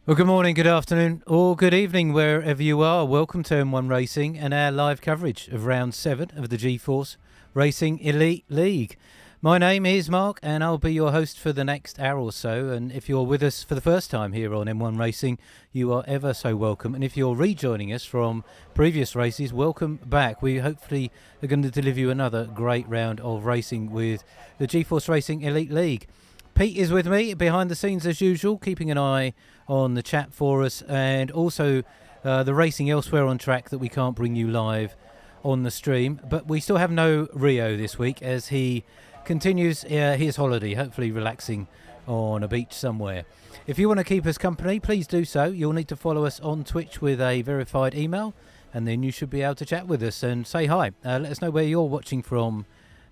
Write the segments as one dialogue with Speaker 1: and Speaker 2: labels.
Speaker 1: Well, good morning, good afternoon, or good evening, wherever you are. Welcome to M1 Racing and our live coverage of round 7 of the G-Force Racing Elite League. My name is Mark, and I'll be your host for the next hour or so. And if you're with us for the first time here on M1 Racing, you are ever so welcome. And if you're rejoining us from previous races, welcome back. We hopefully are going to deliver you another great round of racing with the G-Force Racing Elite League. Pete is with me behind the scenes as usual, keeping an eye on the chat for us, and also the racing elsewhere on track that we can't bring you live on the stream. But we still have no Rio this week as he continues his holiday, hopefully relaxing on a beach somewhere. If you want to keep us company, please do so. You'll need to follow us on Twitch with a verified email, and then you should be able to chat with us and say hi. Let us know where you're watching from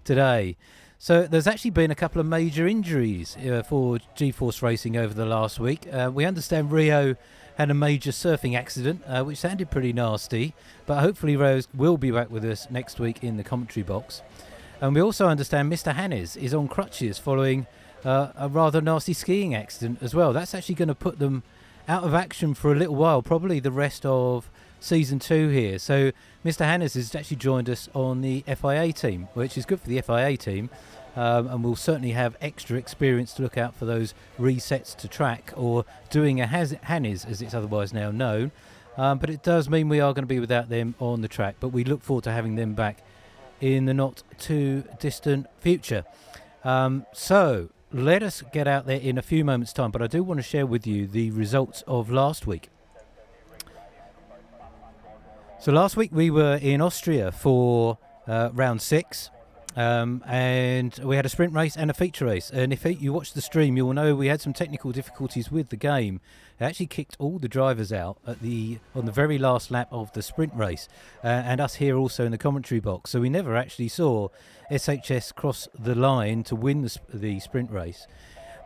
Speaker 1: today. So there's actually been a couple of major injuries for G-Force Racing over the last week. We understand Rio had a major surfing accident, which sounded pretty nasty, but hopefully Rose will be back with us next week in the commentary box. And we also understand Mr. Hannes is on crutches following a rather nasty skiing accident as well. That's actually going to put them out of action for a little while, probably the rest of Season 2 here. So Mr. Hannes has actually joined us on the FIA team, which is good for the FIA team, and we'll certainly have extra experience to look out for those resets to track, or doing a Hannes as it's otherwise now known. But it does mean we are going to be without them on the track, but we look forward to having them back in the not too distant future. So let us get out there in a few moments' time, but I do want to share with you the results of last week. So last week we were in Austria for round 6, and we had a sprint race and a feature race. And if you watched the stream, you will know we had some technical difficulties with the game. It actually kicked all the drivers out on the very last lap of the sprint race, and us here also in the commentary box. So we never actually saw SHS cross the line to win the sprint race.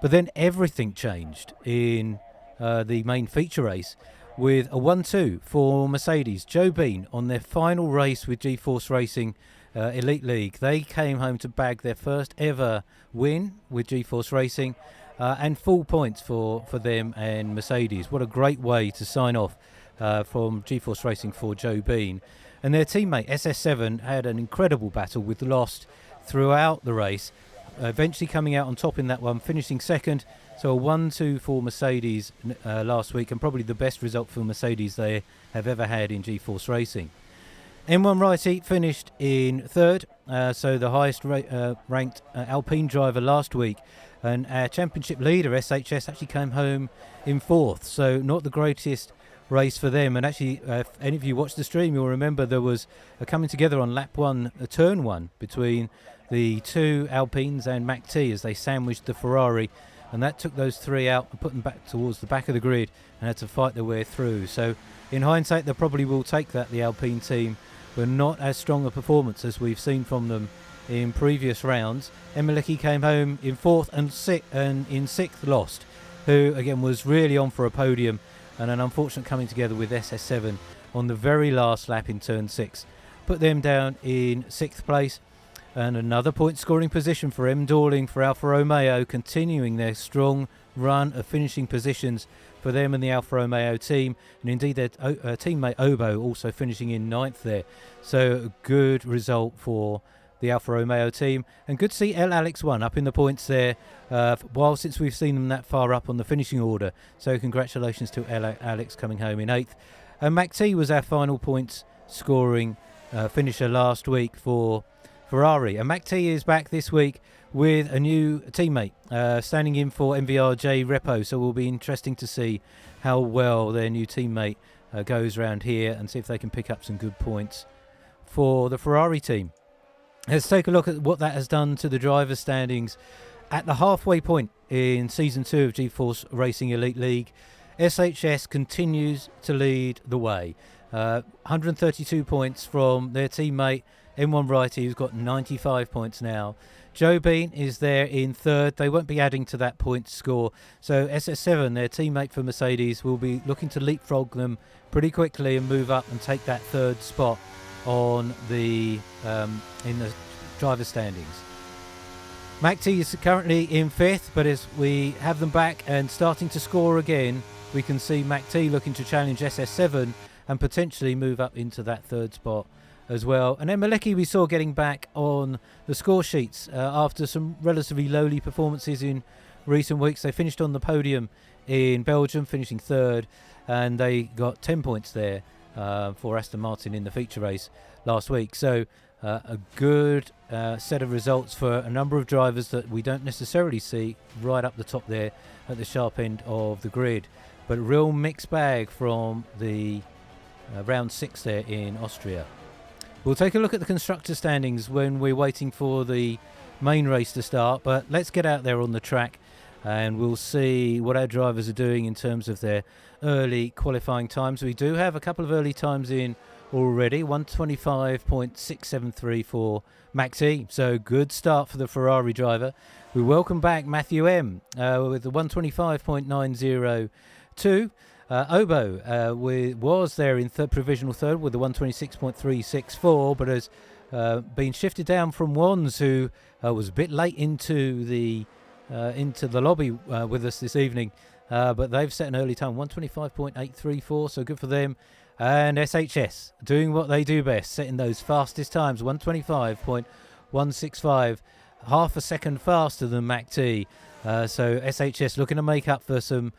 Speaker 1: But then everything changed in the main feature race, with a 1-2 for Mercedes. Joe Bean on their final race with G-Force Racing Elite League. They came home to bag their first ever win with G-Force Racing, and full points for them and Mercedes. What a great way to sign off from G-Force Racing for Joe Bean. And their teammate SS7 had an incredible battle with Lost throughout the race, eventually coming out on top in that one, finishing second. So a 1-2 for Mercedes last week, and probably the best result for Mercedes they have ever had in G-Force Racing. M1 Righty finished in third, so the highest ranked Alpine driver last week. And our championship leader, SHS, actually came home in fourth, so not the greatest race for them. And actually, if any of you watched the stream, you'll remember there was a coming together on lap 1, turn 1, between the two Alpines and MAC-T as they sandwiched the Ferrari. And that took those three out and put them back towards the back of the grid and had to fight their way through. So in hindsight, they probably will take that, the Alpine team, but not as strong a performance as we've seen from them in previous rounds. Emilicki came home in fourth, and in sixth Lost, who again was really on for a podium, and an unfortunate coming together with SS7 on the very last lap in turn 6. Put them down in sixth place. And another point scoring position for M. Dorling for Alfa Romeo, continuing their strong run of finishing positions for them and the Alfa Romeo team. And indeed their teammate Obo also finishing in ninth there. So a good result for the Alfa Romeo team. And good to see El Alex 1 up in the points there, while since we've seen them that far up on the finishing order. So congratulations to El Alex coming home in 8th. And MAC-T was our final points scoring finisher last week for Ferrari. And MAC-T is back this week with a new teammate standing in for MVRJ Repo, so it will be interesting to see how well their new teammate goes around here and see if they can pick up some good points for the Ferrari team. Let's take a look at what that has done to the driver standings at the halfway point in Season 2 of G-Force Racing Elite League. SHS continues to lead the way. 132 points from their teammate M1 Righty, who's got 95 points now. Joe Bean is there in third. They won't be adding to that point score. So SS7, their teammate for Mercedes, will be looking to leapfrog them pretty quickly and move up and take that third spot on the in the driver standings. MAC-T is currently in fifth, but as we have them back and starting to score again, we can see MAC-T looking to challenge SS7 and potentially move up into that third spot as well. And then Malecki we saw getting back on the score sheets after some relatively lowly performances in recent weeks. They finished on the podium in Belgium, finishing third, and they got 10 points there for Aston Martin in the feature race last week. So a good set of results for a number of drivers that we don't necessarily see right up the top there at the sharp end of the grid. But a real mixed bag from the round 6 there in Austria. We'll take a look at the constructor standings when we're waiting for the main race to start, but let's get out there on the track and we'll see what our drivers are doing in terms of their early qualifying times. We do have a couple of early times in already, 125.673 for MAC-T, so good start for the Ferrari driver. We welcome back Matthew M with the 125.902. Obo was there in provisional third with the 126.364, but has been shifted down from Wands, who was a bit late into the lobby with us this evening, but they've set an early time, 125.834, so good for them. And SHS doing what they do best, setting those fastest times, 125.165, half a second faster than MAC-T. So SHS looking to make up for some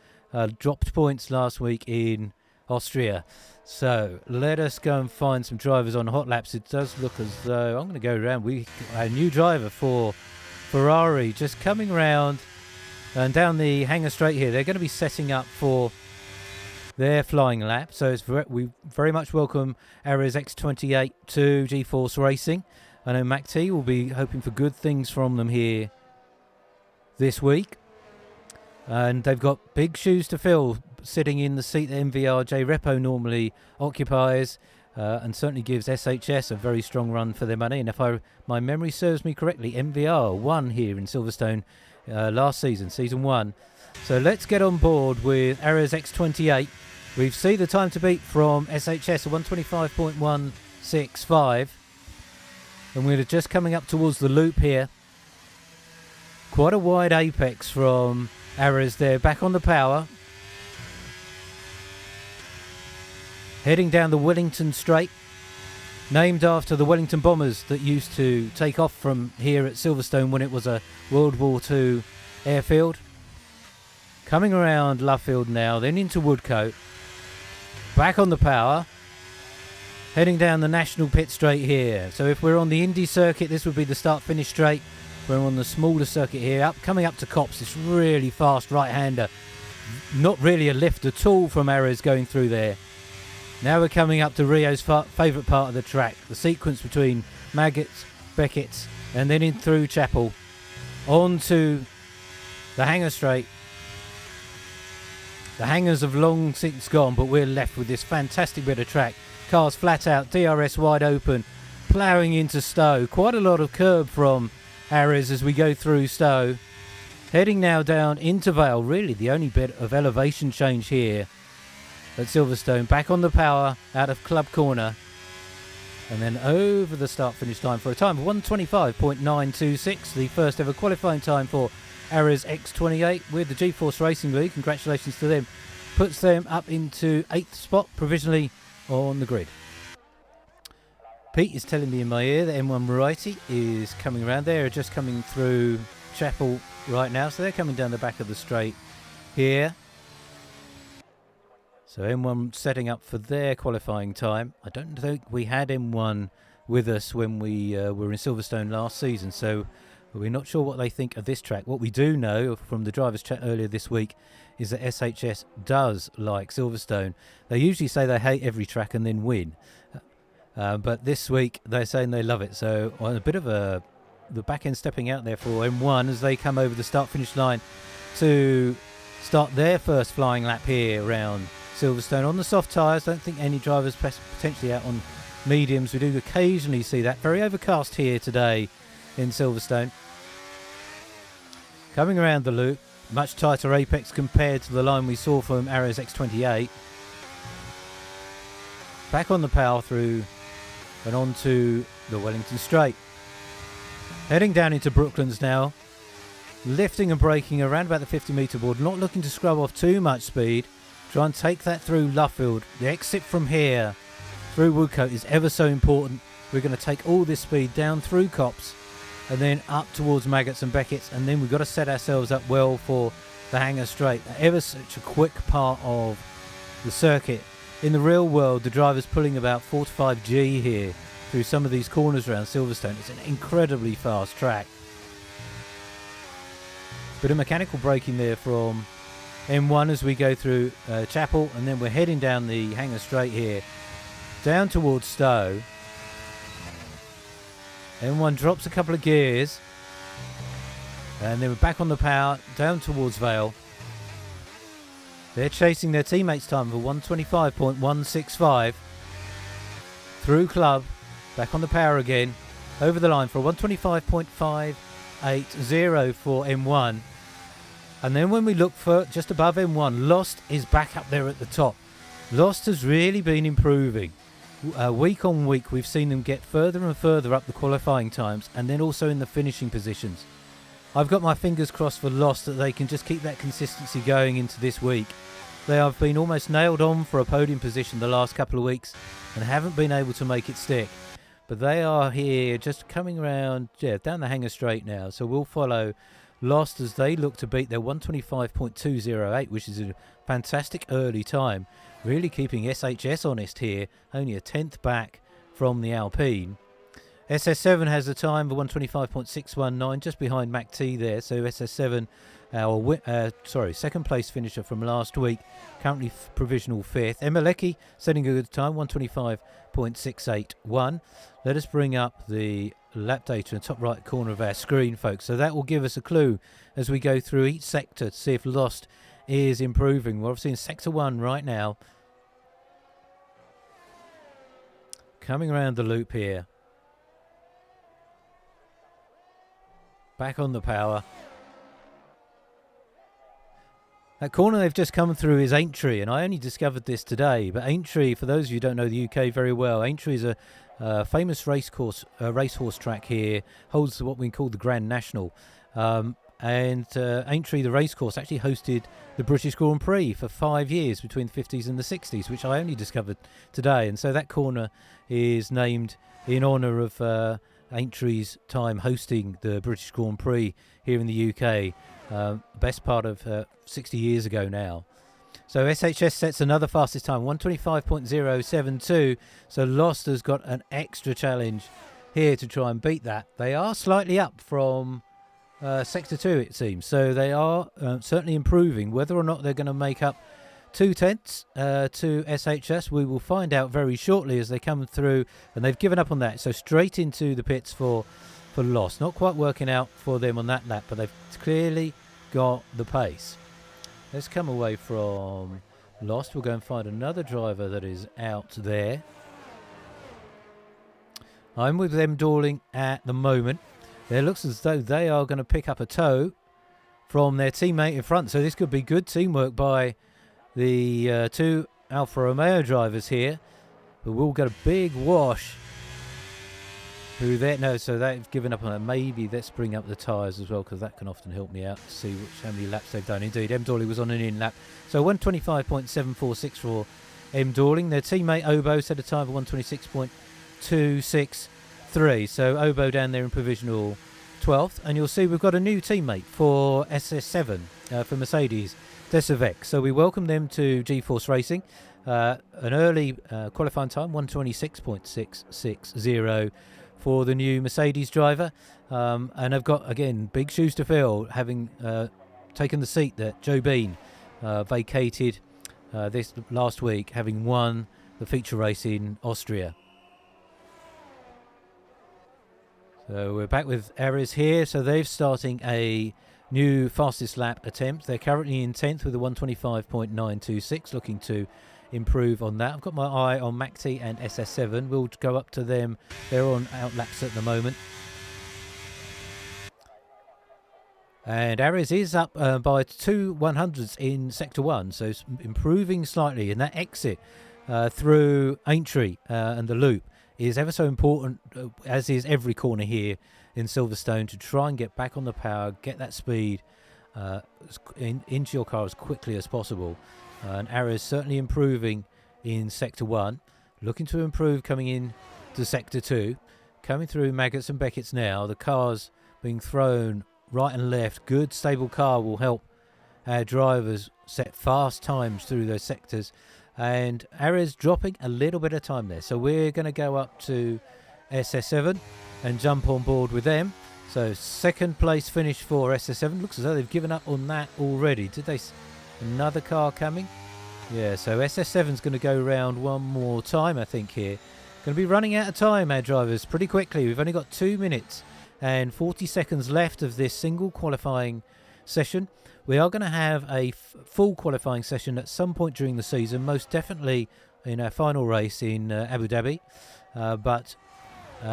Speaker 1: dropped points last week in Austria. So let us go and find some drivers on hot laps. It does look as though I'm going to go around. A new driver for Ferrari just coming around and down the hangar straight here. They're going to be setting up for their flying lap. So we very much welcome Ares X28 to G-Force Racing. I know MAC-T will be hoping for good things from them here this week. And they've got big shoes to fill, sitting in the seat that MVRJ Repo normally occupies, and certainly gives SHS a very strong run for their money. And if my memory serves me correctly, MVR won here in Silverstone last season, season 1. So let's get on board with Ares X28. We've seen the time to beat from SHS, 125.165. And we're just coming up towards the loop here. Quite a wide apex from Ares there, back on the power. Heading down the Wellington Straight, named after the Wellington bombers that used to take off from here at Silverstone when it was a World War II airfield. Coming around Luffield now, then into Woodcote. Back on the power. Heading down the National Pit Straight here. So if we're on the Indy circuit, this would be the start-finish straight. We're on the smaller circuit here, coming up to Copse, this really fast right-hander. Not really a lift at all from Ares going through there. Now we're coming up to Rio's favourite part of the track, the sequence between Maggots, Beckett's, and then in through Chapel, on to the hangar straight. The hangars have long since gone, but we're left with this fantastic bit of track. Cars flat out, DRS wide open, ploughing into Stowe. Quite a lot of curb from Ares as we go through Stowe. Heading now down into Vale, really the only bit of elevation change here at Silverstone. Back on the power out of Club Corner. And then over the start-finish time for a time of 125.926. The first ever qualifying time for Ares X28 with the G-Force Racing League. Congratulations to them. Puts them up into 8th spot provisionally on the grid. Pete is telling me in my ear that M1 Variety is coming around. They're just coming through Chapel right now. So they're coming down the back of the straight here. So M1 setting up for their qualifying time. I don't think we had M1 with us when we were in Silverstone last season. So we're not sure what they think of this track. What we do know from the drivers' chat earlier this week is that SHS does like Silverstone. They usually say they hate every track and then win. But this week they're saying they love it. So on a bit of the back end stepping out there for M1 as they come over the start-finish line to start their first flying lap here around Silverstone on the soft tyres. Don't think any drivers potentially out on mediums. We do occasionally see that. Very overcast here today in Silverstone. Coming around the loop, much tighter apex compared to the line we saw from Ares X28. Back on the power through and on to the Wellington Straight. Heading down into Brooklands now. Lifting and braking around about the 50 metre board. Not looking to scrub off too much speed. Try and take that through Luffield. The exit from here through Woodcote is ever so important. We're going to take all this speed down through Copse and then up towards Maggots and Beckett's, and then we've got to set ourselves up well for the Hanger Straight. Ever such a quick part of the circuit. In the real world, the driver's pulling about 4 to 5 G here through some of these corners around Silverstone. It's an incredibly fast track. Bit of mechanical braking there from M1 as we go through Chapel, and then we're heading down the Hanger Straight here, down towards Stowe. M1 drops a couple of gears, and then we're back on the power, down towards Vale. They're chasing their teammates' time for 125.165. Through Club, back on the power again, over the line for 125.580 for M1. And then when we look for just above M1, Lost is back up there at the top. Lost has really been improving. Week on week, we've seen them get further and further up the qualifying times, and then also in the finishing positions. I've got my fingers crossed for Lost that they can just keep that consistency going into this week. They have been almost nailed on for a podium position the last couple of weeks and haven't been able to make it stick. But they are here just coming around, down the Hanger Straight now. So we'll follow Lost as they look to beat their 125.208, which is a fantastic early time. Really keeping SHS honest here, only a tenth back from the Alpine. SS7 has a time of 125.619, just behind MacT there. So SS7, second place finisher from last week, currently provisional fifth. Emelecki setting a good time, 125.681. Let us bring up the lap data in the top right corner of our screen, folks. So that will give us a clue as we go through each sector to see if Lost is improving. We're obviously in Sector 1 right now. Coming around the loop here. Back on the power. That corner they've just come through is Aintree, and I only discovered this today. But Aintree, for those of you who don't know the UK very well, Aintree is a famous racehorse track here. Holds what we call the Grand National. Aintree, the racecourse, actually hosted the British Grand Prix for 5 years between the 50s and the 60s, which I only discovered today. And so that corner is named in honour of Aintree's time hosting the British Grand Prix here in the UK. Best part of 60 years ago now. So SHS sets another fastest time, 125.072. So Lost has got an extra challenge here to try and beat that. They are slightly up from Sector 2, it seems. So they are certainly improving. Whether or not they're going to make up 2/10 to SHS, we will find out very shortly as they come through. And they've given up on that. So straight into the pits for Lost. Not quite working out for them on that lap, but they've clearly got the pace. Let's come away from Lost. We'll go and find another driver that is out there. I'm with them Dorling at the moment. It looks as though they are going to pick up a tow from their teammate in front. So this could be good teamwork by the two Alfa Romeo drivers here. But we'll get a big wash. So they've given up on that. Maybe let's bring up the tyres as well, because that can often help me out to see how many laps they've done. Indeed, M. Dorling was on an in lap. So 125.746 for M. Dorling. Their teammate Obo set a time of 126.263. So Obo down there in provisional 12th. And you'll see we've got a new teammate for SS7 for Mercedes, Desavec. So we welcome them to G-Force Racing. An early qualifying time, 126.660. For the new Mercedes driver, and I've got, again, big shoes to fill, having taken the seat that Joe Bean vacated this last week, having won the feature race in Austria. So we're back with Ares here. So they're starting a new fastest lap attempt. They're currently in 10th with a 125.926, looking to improve on that. I've got my eye on MacT and SS7. We'll go up to them. They're on out laps at the moment. And Ares is up by 2 100s in Sector 1, so it's improving slightly. And that exit through Aintree and the loop is ever so important, as is every corner here in Silverstone, to try and get back on the power, get that speed into your car as quickly as possible. And Arrows certainly improving in Sector 1. Looking to improve coming in to Sector 2. Coming through Maggots and Beckett's now. The cars being thrown right and left. Good stable car will help our drivers set fast times through those sectors. And Arrows dropping a little bit of time there. So we're going to go up to SS7 and jump on board with them. So second place finish for SS7. Looks as though they've given up on that already. Did they? Another car coming? Yeah, so SS7's going to go round one more time, I think, here. Going to be running out of time, our drivers, pretty quickly. We've only got 2 minutes and 40 seconds left of this single qualifying session. We are going to have a full qualifying session at some point during the season, most definitely in our final race in Abu Dhabi. But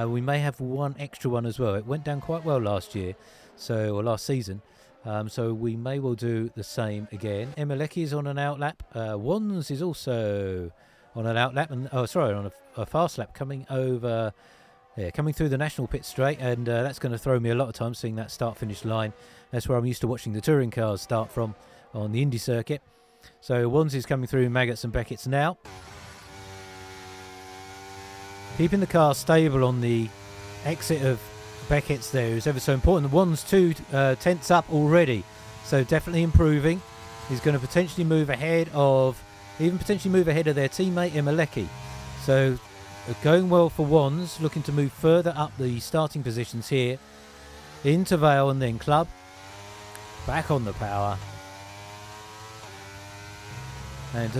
Speaker 1: we may have one extra one as well. It went down quite well last year, or last season. So we may well do the same again. Emeleki is on an outlap. Wands is also on an outlap, and on a fast lap coming over. Yeah, coming through the national pit straight, and that's going to throw me a lot of time seeing that start-finish line. That's where I'm used to watching the touring cars start from on the Indy circuit. So Wands is coming through Maggots and Beckett's now. Keeping the car stable on the exit of Beckett's there is ever so important. The Wands 2 tenths up already, so definitely improving. He's going to potentially move ahead of their teammate Emeleki. So going well for Wands, looking to move further up the starting positions here. Into Vale and then Club. Back on the power. And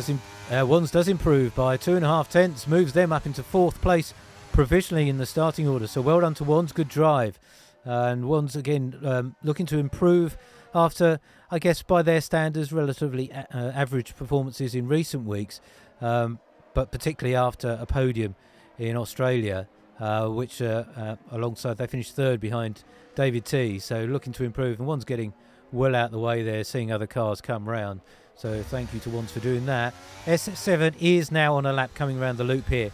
Speaker 1: Wands does improve by 2.5 tenths, moves them up into 4th place provisionally in the starting order. So well done to Wands, good drive. And Wands again looking to improve after, I guess by their standards, relatively average performances in recent weeks. But particularly after a podium in Australia, which alongside they finished 3rd behind David T. So looking to improve, and Wands getting well out the way there, seeing other cars come round. So thank you to Wands for doing that. SS7 is now on a lap coming around the loop here.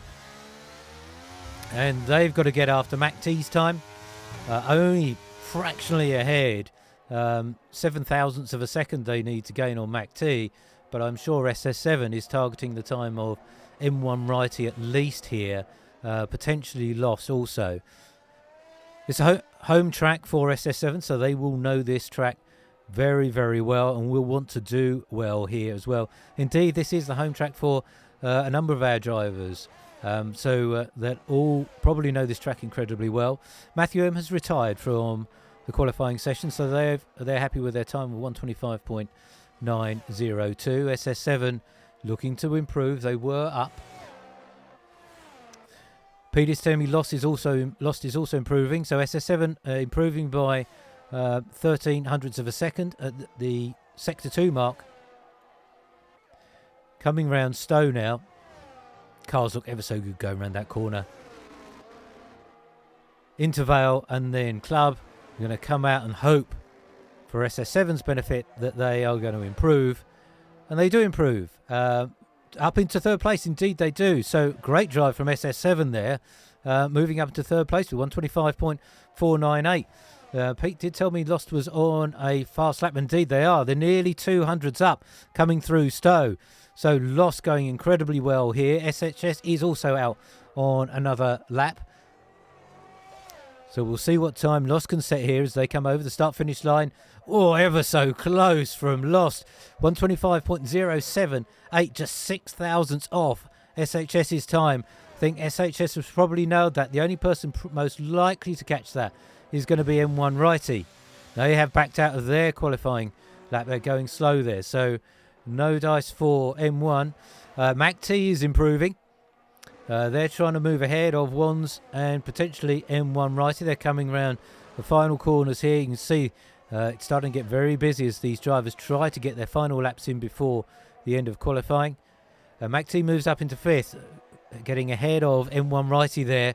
Speaker 1: And they've got to get after Mac T's time. Only fractionally ahead. 7 thousandths of a second they need to gain on Mac T. But I'm sure SS7 is targeting the time of M1 Righty at least here. Potentially Loss also. It's a home track for SS7, so they will know this track very, very well and will want to do well here as well. Indeed, this is the home track for a number of our drivers. So that all probably know this track incredibly well. Matthew M has retired from the qualifying session, so they're happy with their time of 125.902. SS7 looking to improve. They were up. Peter's telling me Lost is also improving. So SS7 improving by 13 hundredths of a second at the Sector 2 mark. Coming round Stowe now. Cars look ever so good going around that corner. Into Vale and then Club. We're going to come out and hope for SS7's benefit that they are going to improve. And they do improve. Up into 3rd place, indeed they do. So great drive from SS7 there. Moving up to 3rd place with 125.498. Pete did tell me Lost was on a fast lap. Indeed they are. They're nearly 200s up coming through Stowe. So Lost going incredibly well here. SHS is also out on another lap. So we'll see what time Lost can set here as they come over the start-finish line. Oh, ever so close from Lost. 125.078, just 6 thousandths off SHS's time. I think SHS has probably nailed that. The only person most likely to catch that is going to be M1 Righty. They have backed out of their qualifying lap. They're going slow there. So no dice for M1. Mac T is improving. They're trying to move ahead of Wands and potentially M1 Righty. They're coming around the final corners here. You can see it's starting to get very busy as these drivers try to get their final laps in before the end of qualifying. Mac T moves up into 5th, getting ahead of M1 Righty there.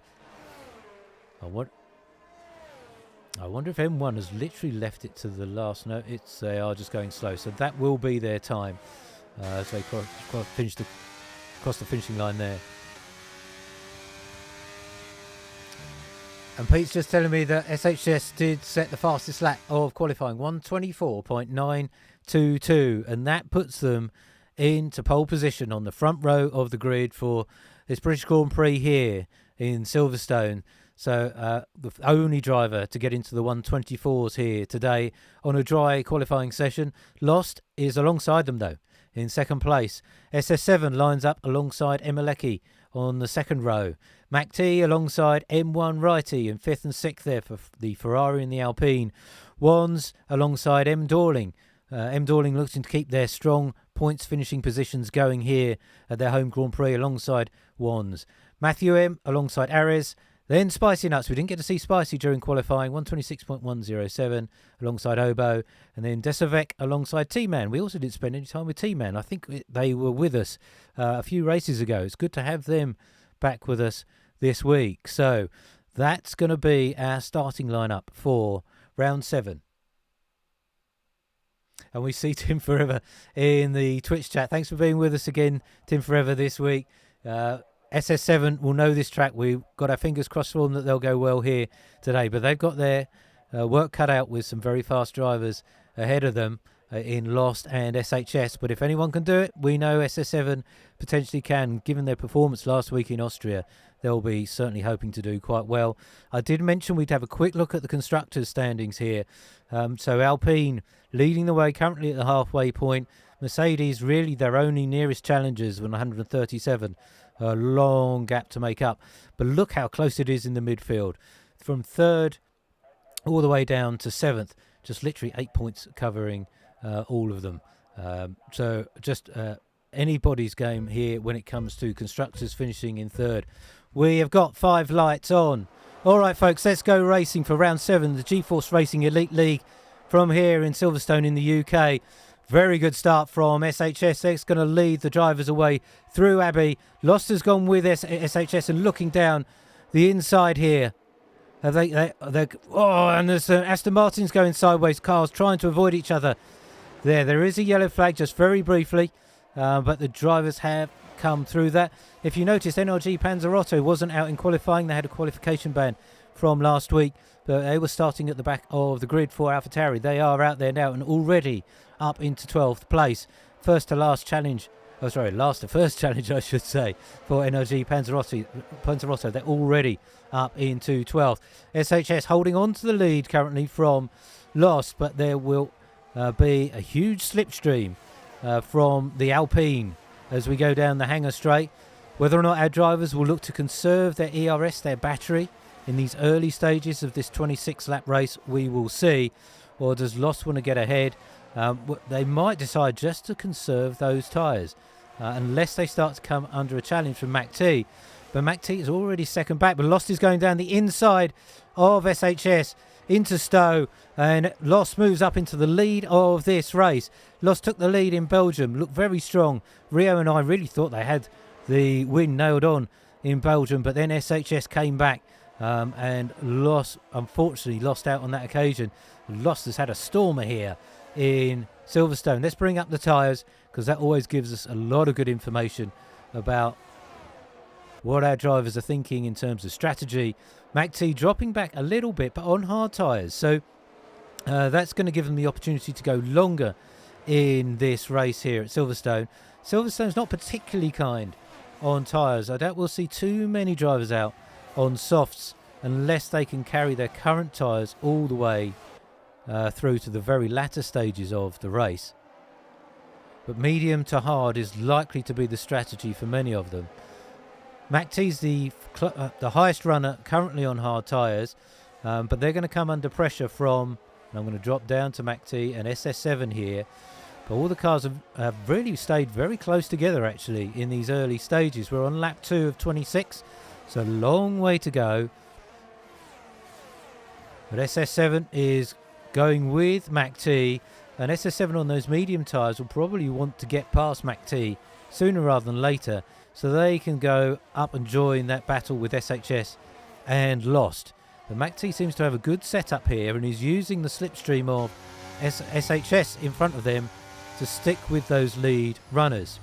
Speaker 1: I wonder if M1 has literally left it to the last. No, they are just going slow. So that will be their time. So they cross the finishing line there. And Pete's just telling me that SHS did set the fastest lap of qualifying, 124.922. And that puts them into pole position on the front row of the grid for this British Grand Prix here in Silverstone. So the only driver to get into the 124s here today on a dry qualifying session. Lost is alongside them though in second place. SS7 lines up alongside Emalecki on the second row. MacT alongside M1 Righty in 5th and 6th there for the Ferrari and the Alpine. Wands alongside M. Dorling. M. Dorling looking to keep their strong points finishing positions going here at their home Grand Prix alongside Wands. Matthew M alongside Ares. Then Spicy Nuts. We didn't get to see Spicy during qualifying. 126.107 alongside Obo. And then Desavec alongside T-Man. We also didn't spend any time with T-Man. I think they were with us a few races ago. It's good to have them back with us this week. So that's going to be our starting lineup for round 7. And we see Tim Forever in the Twitch chat. Thanks for being with us again, Tim Forever, this week. SS7 will know this track. We've got our fingers crossed for them that they'll go well here today. But they've got their work cut out with some very fast drivers ahead of them in Lost and SHS. But if anyone can do it, we know SS7 potentially can. Given their performance last week in Austria, they'll be certainly hoping to do quite well. I did mention we'd have a quick look at the constructors' standings here. So Alpine leading the way currently at the halfway point. Mercedes really their only nearest challengers with 137. A long gap to make up. But look how close it is in the midfield. From 3rd all the way down to 7th. Just literally 8 points covering all of them. So just anybody's game here when it comes to constructors finishing in 3rd. We have got 5 lights on. All right, folks, let's go racing for round 7. The GeForce Racing Elite League from here in Silverstone in the UK. Very good start from SHS. It's going to lead the drivers away through Abbey. Lost has gone with SHS and looking down the inside here. And there's Aston Martin's going sideways. Cars trying to avoid each other. There is a yellow flag just very briefly. But the drivers have come through that. If you noticed, NRG Panzerotto wasn't out in qualifying. They had a qualification ban from last week. But they were starting at the back of the grid for AlphaTauri. They are out there now and already up into 12th place. Last to first challenge, I should say, for NRG Panzerotto. They're already up into 12th. SHS holding on to the lead currently from Lost, but there will be a huge slipstream from the Alpine as we go down the hangar straight. Whether or not our drivers will look to conserve their ERS, their battery, in these early stages of this 26-lap race, we will see. Or does Lost want to get ahead? They might decide just to conserve those tyres unless they start to come under a challenge from MacT. But MacT is already second back, but Lost is going down the inside of SHS into Stowe, and Lost moves up into the lead of this race. Lost took the lead in Belgium, looked very strong. Rio and I really thought they had the win nailed on in Belgium, but then SHS came back. And Lost, unfortunately, lost out on that occasion. Lost has had a stormer here in Silverstone. Let's bring up the tyres because that always gives us a lot of good information about what our drivers are thinking in terms of strategy. MacT dropping back a little bit, but on hard tyres. So that's going to give them the opportunity to go longer in this race here at Silverstone. Silverstone's not particularly kind on tyres. I doubt we'll see too many drivers out on softs unless they can carry their current tyres all the way through to the very latter stages of the race. But medium to hard is likely to be the strategy for many of them. MacT's the highest runner currently on hard tyres, but they're going to come under pressure from, and I'm going to drop down to MacT and SS7 here. But all the cars have really stayed very close together actually in these early stages. We're on lap 2 of 26. It's a long way to go. But SS7 is going with MacT. And SS7 on those medium tyres will probably want to get past MacT sooner rather than later. So they can go up and join that battle with SHS and Lost. But MacT seems to have a good setup here and is using the slipstream of SHS in front of them to stick with those lead runners.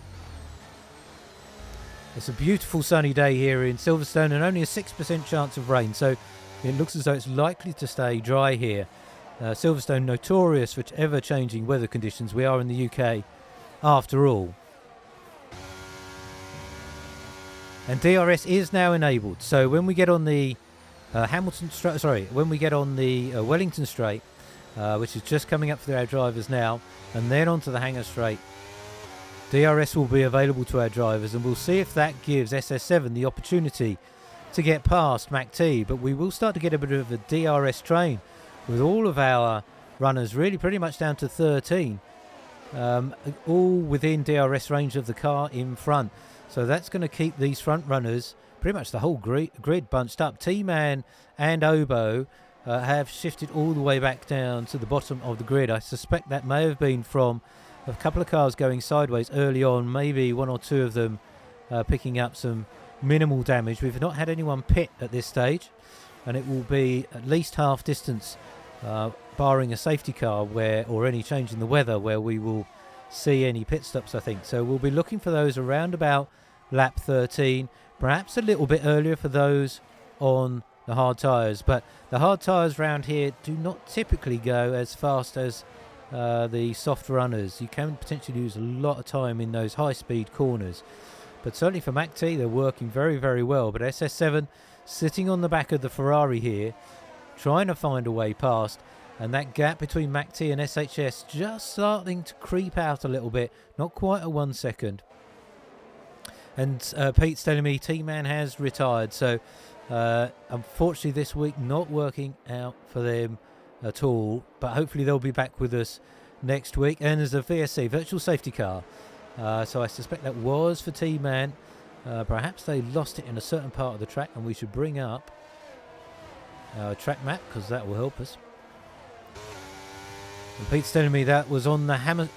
Speaker 1: It's a beautiful sunny day here in Silverstone and only a 6% chance of rain, so it looks as though it's likely to stay dry here. Silverstone notorious for ever-changing weather conditions. We are in the UK after all. And DRS is now enabled. So when we get on the when we get on the Wellington Straight, which is just coming up for our drivers now, and then onto the Hangar Straight, DRS will be available to our drivers, and we'll see if that gives SS7 the opportunity to get past MAC-T. But we will start to get a bit of a DRS train with all of our runners really pretty much down to 13, all within DRS range of the car in front. So that's going to keep these front runners, pretty much the whole grid bunched up. T-Man and Obo have shifted all the way back down to the bottom of the grid. I suspect that may have been from a couple of cars going sideways early on, maybe one or two of them picking up some minimal damage. We've not had anyone pit at this stage, and it will be at least half distance, barring a safety car or any change in the weather, where we will see any pit stops, I think. So we'll be looking for those around about lap 13, perhaps a little bit earlier for those on the hard tyres. But the hard tyres round here do not typically go as fast as the soft runners. You can potentially lose a lot of time in those high-speed corners. But certainly for MAC-T, they're working very, very well. But SS7 sitting on the back of the Ferrari here, trying to find a way past. And that gap between MAC-T and SHS just starting to creep out a little bit. Not quite a 1 second. And Pete's telling me T-Man has retired. So unfortunately this week not working out for them at all. But hopefully they'll be back with us next week. And there's a VSC, virtual safety car. So I suspect that was for T-Man. Perhaps they lost it in a certain part of the track. And we should bring up our track map, because that will help us. And Pete's telling me that was on the Hangar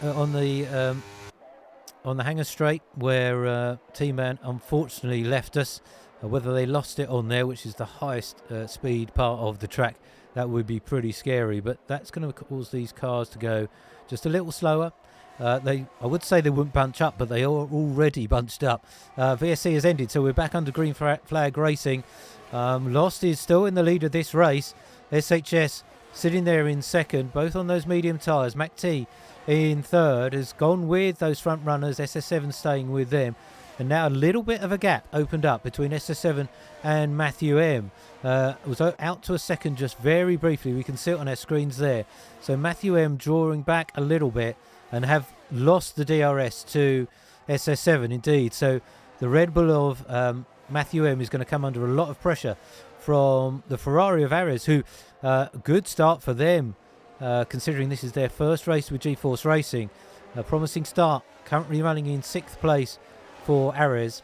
Speaker 1: Straight, where T-Man unfortunately left us. Whether they lost it on there, which is the highest speed part of the track, that would be pretty scary. But that's going to cause these cars to go just a little slower. I would say they wouldn't bunch up, but they are already bunched up. VSC has ended, so we're back under green flag racing. Lost is still in the lead of this race. SHS sitting there in second, both on those medium tyres. MAC-T in third, has gone with those front runners, SS7 staying with them. And now a little bit of a gap opened up between SS7 and Matthew M. Was out to a second just very briefly. We can see it on our screens there. So Matthew M drawing back a little bit and have lost the DRS to SS7 indeed. So the Red Bull of Matthew M is going to come under a lot of pressure from the Ferrari of Ares, who good start for them, considering this is their first race with G-Force Racing. A promising start, currently running in 6th place for Ares.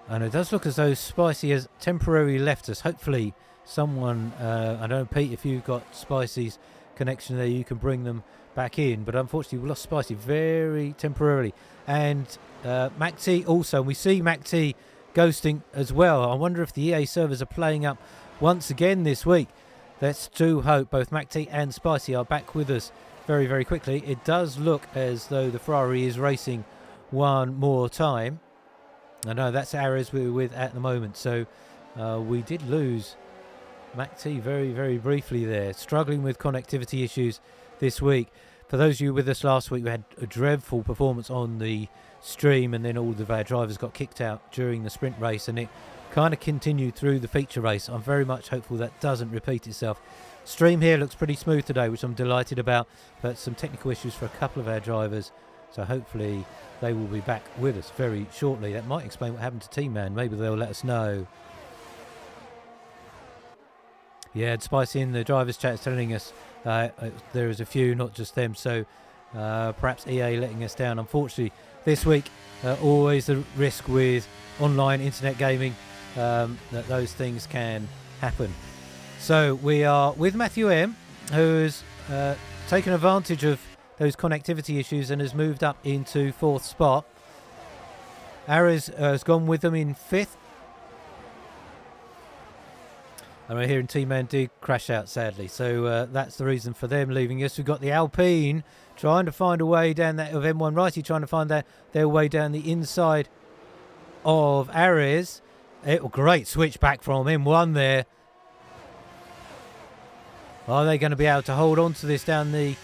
Speaker 1: And it does look as though Spicy has temporarily left us. Hopefully someone, I don't know, Pete, if you've got Spicy's connection there, you can bring them back in. But unfortunately we lost Spicy very temporarily. And MAC-T also, and we see MAC-T ghosting as well. I wonder if the EA servers are playing up once again this week. Let's do hope both MAC-T and Spicy are back with us very, very quickly. It does look as though the Ferrari is racing one more time. I know that's Ares we're with at the moment. So we did lose MAC-T very, very briefly there. Struggling with connectivity issues this week. For those of you with us last week, we had a dreadful performance on the stream, and then all of our drivers got kicked out during the sprint race, and it kind of continued through the feature race. I'm very much hopeful that doesn't repeat itself. Stream here looks pretty smooth today, which I'm delighted about, but some technical issues for a couple of our drivers, so hopefully they will be back with us very shortly. That might explain what happened to T-Man. Maybe they'll let us know. Yeah, Spicy in the drivers chat is telling us there is a few, not just them, so perhaps EA letting us down. Unfortunately this week, always the risk with online internet gaming, that those things can happen. So we are with Matthew M, who's taken advantage of those connectivity issues and has moved up into 4th spot. Ares has gone with them in 5th. And we're hearing T-Man did crash out, sadly. So that's the reason for them leaving us. We've got the Alpine trying to find a way down that of M1 Righty, trying to find their way down the inside of Ares. Great switch back from M1 there. Are they going to be able to hold on to this down the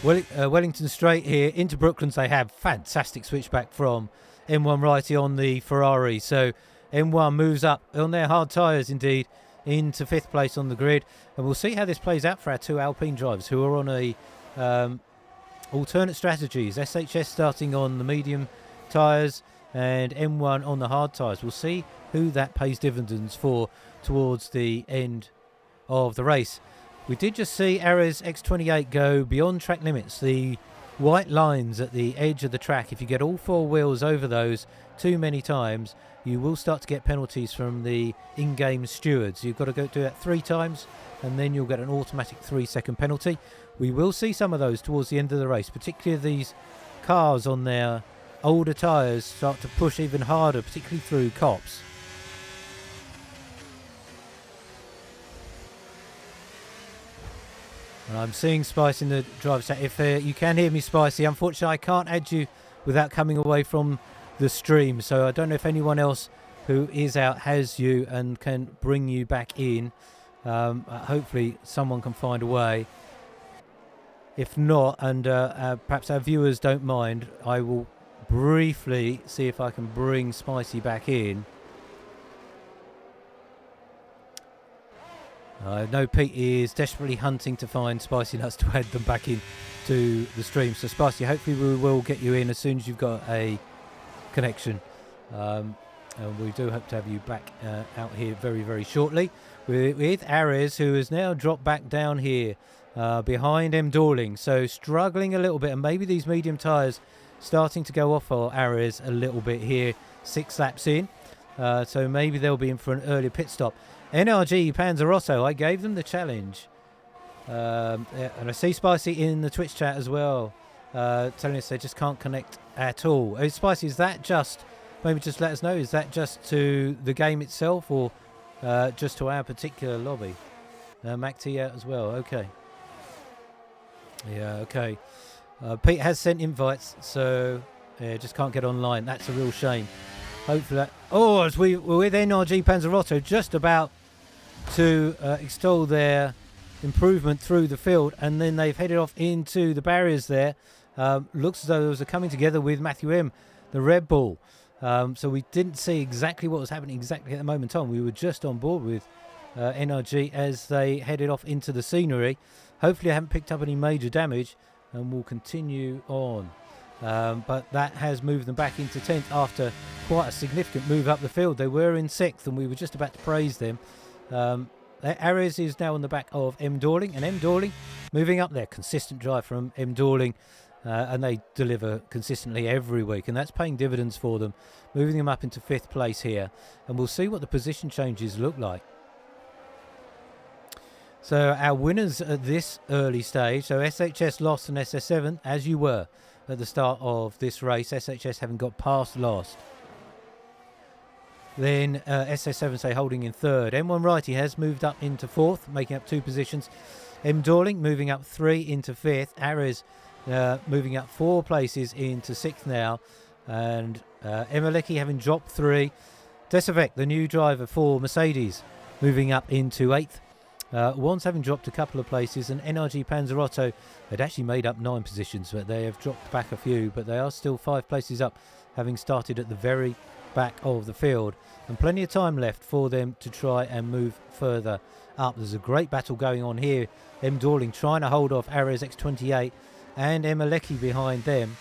Speaker 1: Wellington Straight here into Brooklands. They have fantastic switchback from M1 righty on the Ferrari. So M1 moves up on their hard tyres indeed into 5th place on the grid. And we'll see how this plays out for our two Alpine drivers who are on a alternate strategies. SHS starting on the medium tyres and M1 on the hard tyres. We'll see who that pays dividends for towards the end of the race. We did just see Ares X28 go beyond track limits. The white lines at the edge of the track, if you get all four wheels over those too many times, you will start to get penalties from the in-game stewards. You've got to go do that 3 times and then you'll get an automatic 3-second penalty. We will see some of those towards the end of the race, particularly these cars on their older tyres start to push even harder, particularly through cops. And I'm seeing Spice in the driver's chat. If you can hear me, Spicy, unfortunately I can't add you without coming away from the stream. So I don't know if anyone else who is out has you and can bring you back in. Hopefully someone can find a way. If not, and perhaps our viewers don't mind, I will briefly see if I can bring Spicy back in. I know Pete is desperately hunting to find Spicy Nuts to add them back in to the stream. So Spicy, hopefully we will get you in as soon as you've got a connection. And we do hope to have you back out here very, very shortly. With Ares, who has now dropped back down here behind M. Dorling. So struggling a little bit, and maybe these medium tyres starting to go off for Ares a little bit here, 6 laps in. So maybe they'll be in for an earlier pit stop. NRG Panzerotto, I gave them the challenge. And I see Spicy in the Twitch chat as well, telling us they just can't connect at all. Spicy, is that just, maybe just let us know, is that just to the game itself or just to our particular lobby? Mac T out as well, okay. Yeah, okay. Pete has sent invites, so just can't get online. That's a real shame. Hopefully that... Oh, as we were with NRG Panzerotto, just about to extol their improvement through the field, and then they've headed off into the barriers there. Looks as though those are coming together with Matthew M, the Red Bull. So we didn't see exactly what was happening exactly at the moment in time. We were just on board with NRG as they headed off into the scenery. Hopefully I haven't picked up any major damage, and we'll continue on. But that has moved them back into 10th after quite a significant move up the field. They were in 6th and we were just about to praise them. Ares is now on the back of M. Dorling, and M. Dorling moving up there. Consistent drive from M. Dorling, and they deliver consistently every week, and that's paying dividends for them, moving them up into 5th place here. And we'll see what the position changes look like. So our winners at this early stage, so SHS lost and SS7, as you were at the start of this race, SHS having got past last. Then SS7 say holding in 3rd. M1 Righty has moved up into 4th, making up 2 positions. M. Dorling moving up 3 into 5th. Ares moving up 4 places into 6th now. And Emalecki having dropped 3. Desavec, the new driver for Mercedes, moving up into 8th. Wands having dropped a couple of places, and NRG Panzerotto had actually made up 9 positions, but they have dropped back a few, but they are still 5 places up, having started at the very back of the field, and plenty of time left for them to try and move further up. There's a great battle going on here. M. Dorling trying to hold off Ares X28 and Emalecki behind them.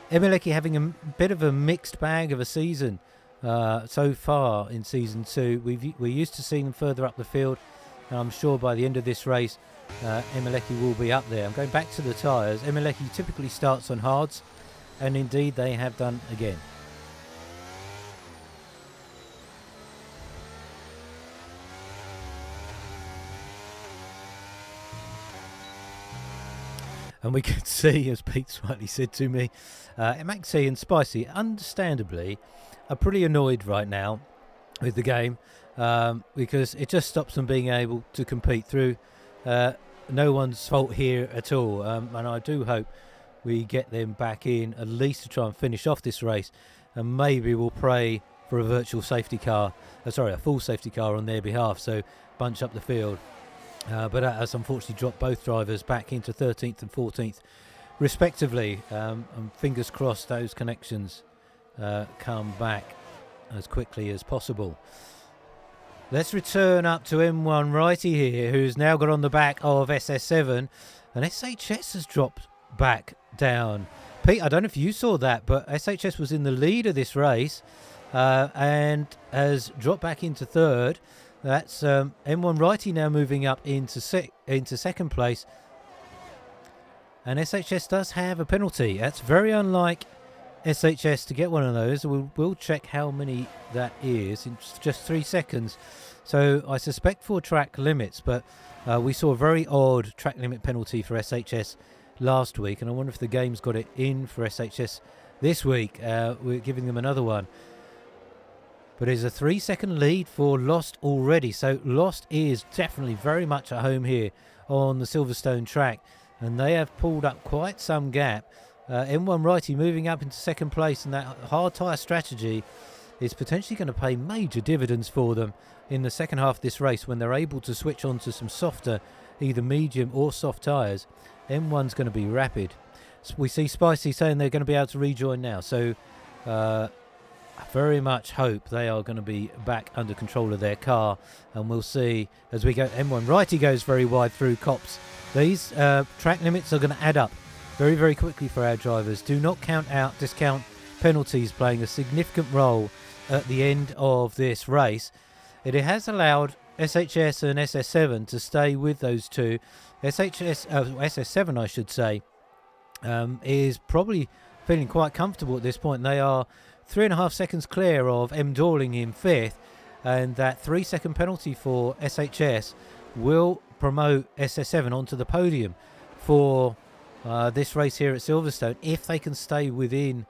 Speaker 1: Emalecki having a bit of a mixed bag of a season so far in season 2. We're used to seeing them further up the field, and I'm sure by the end of this race Emalecki will be up there. I'm going back to the tyres. Emalecki typically starts on hards, and indeed they have done again. And we could see, as Pete slightly said to me, Maxi and Spicy, understandably, are pretty annoyed right now with the game because it just stops them being able to compete through. No one's fault here at all, and I do hope we get them back in at least to try and finish off this race, and maybe we'll pray for a virtual safety car, a full safety car on their behalf, so bunch up the field. but that has unfortunately dropped both drivers back into 13th and 14th respectively, and fingers crossed those connections come back as quickly as possible. Let's return up to M1 Righty here, who's now got on the back of SS7, and SHS has dropped back down. Pete, I don't know if you saw that, but SHS was in the lead of this race and has dropped back into third. That's M1 Righty now moving up into second place. And SHS does have a penalty. That's very unlike SHS to get one of those. We'll check how many that is in just 3 seconds. So I suspect for track limits, but we saw a very odd track limit penalty for SHS last week, and I wonder if the game's got it in for SHS this week. We're giving them another one. But there's a 3-second lead for Lost already. So Lost is definitely very much at home here on the Silverstone track, and they have pulled up quite some gap. M1 Righty moving up into second place, and that hard tyre strategy is potentially going to pay major dividends for them in the second half of this race when they're able to switch on to some softer, either medium or soft tyres. M1's going to be rapid. So we see Spicy saying they're going to be able to rejoin now, so I very much hope they are going to be back under control of their car, and we'll see as we go. M1 Righty goes very wide through Copse. These track limits are going to add up very, very quickly for our drivers. Do not discount penalties playing a significant role at the end of this race. It has allowed SHS and SS7 to stay with those two. SS7, I should say, is probably feeling quite comfortable at this point. They are 3.5 seconds clear of M. Dorling in 5th, and that 3-second penalty for SHS will promote SS7 onto the podium for this race here at Silverstone, if they can stay within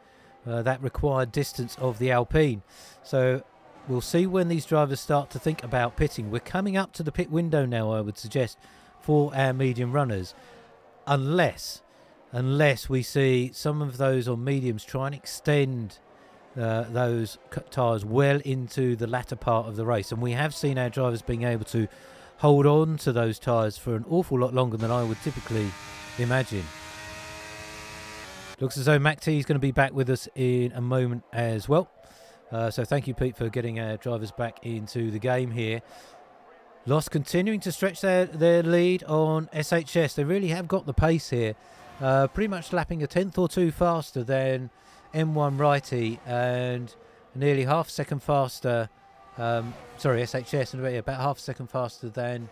Speaker 1: that required distance of the Alpine. So we'll see when these drivers start to think about pitting. We're coming up to the pit window now, I would suggest, for our medium runners, unless we see some of those on mediums try and extend those tyres well into the latter part of the race. And we have seen our drivers being able to hold on to those tyres for an awful lot longer than I would typically imagine. Looks as though Mac T is going to be back with us in a moment as well. So thank you, Pete, for getting our drivers back into the game here. Lost continuing to stretch their lead on SHS. They really have got the pace here. Pretty much lapping a tenth or two faster than M1 Righty, and nearly half a second faster. SHS, and about half a second faster than.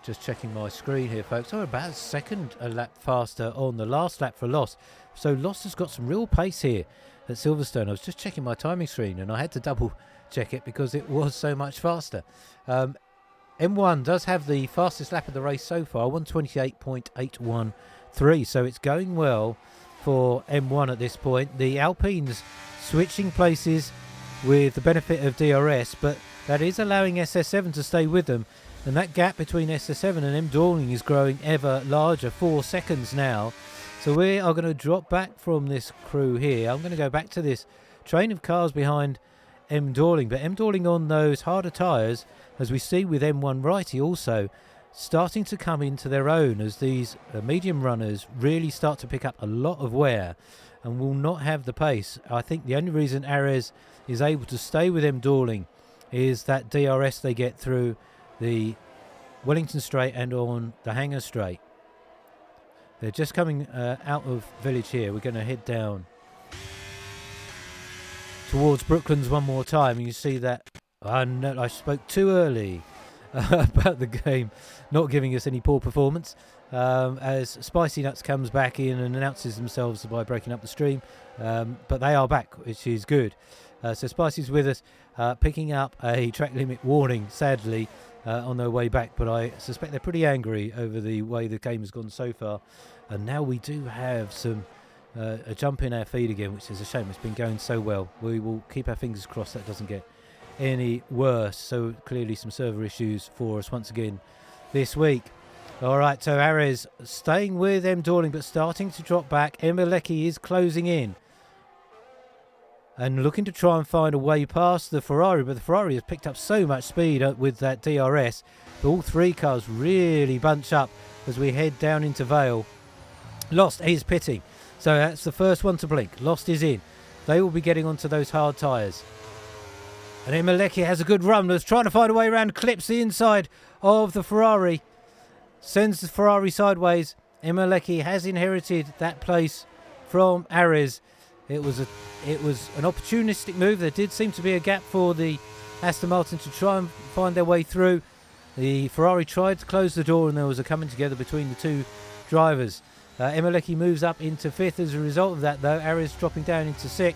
Speaker 1: Just checking my screen here, folks. About a second a lap faster on the last lap for Lost. So Lost has got some real pace here at Silverstone. I was just checking my timing screen, and I had to double check it because it was so much faster. M1 does have the fastest lap of the race so far, 128.813. So it's going well for M1 at this point. The Alpines switching places with the benefit of DRS, but that is allowing SS7 to stay with them. And that gap between SS7 and M. Dorling is growing ever larger, 4 seconds now. So we are going to drop back from this crew here. I'm going to go back to this train of cars behind M. Dorling. But M. Dorling on those harder tyres, as we see with M1 Righty also, starting to come into their own as these medium runners really start to pick up a lot of wear and will not have the pace. I think the only reason Ares is able to stay with M. Dorling is that DRS they get through the Wellington Straight and on the Hangar Straight. They're just coming out of village here. We're going to head down towards Brooklands one more time. And you see that I spoke too early about the game not giving us any poor performance, as Spicy Nuts comes back in and announces themselves by breaking up the stream, but they are back, which is good. So Spicy's with us, picking up a track limit warning, sadly, on their way back, but I suspect they're pretty angry over the way the game has gone so far. And now we do have some a jump in our feed again, which is a shame. It's been going so well. We will keep our fingers crossed that doesn't get any worse. So clearly some server issues for us once again this week. All right, so Ares staying with M. Dorling, but starting to drop back. Emilecki is closing in. and looking to try and find a way past the Ferrari, but the Ferrari has picked up so much speed with that DRS. But all three cars really bunch up as we head down into Vale. Lost is pitting, so that's the first one to blink. Lost is in. They will be getting onto those hard tyres. And Emilecki has a good run. Was trying to find a way around, clips the inside of the Ferrari, sends the Ferrari sideways. Emilecki has inherited that place from Ares. It was an opportunistic move. There did seem to be a gap for the Aston Martin to try and find their way through. The Ferrari tried to close the door and there was a coming together between the two drivers. Emilecki moves up into 5th as a result of that, though. Ares dropping down into 6th.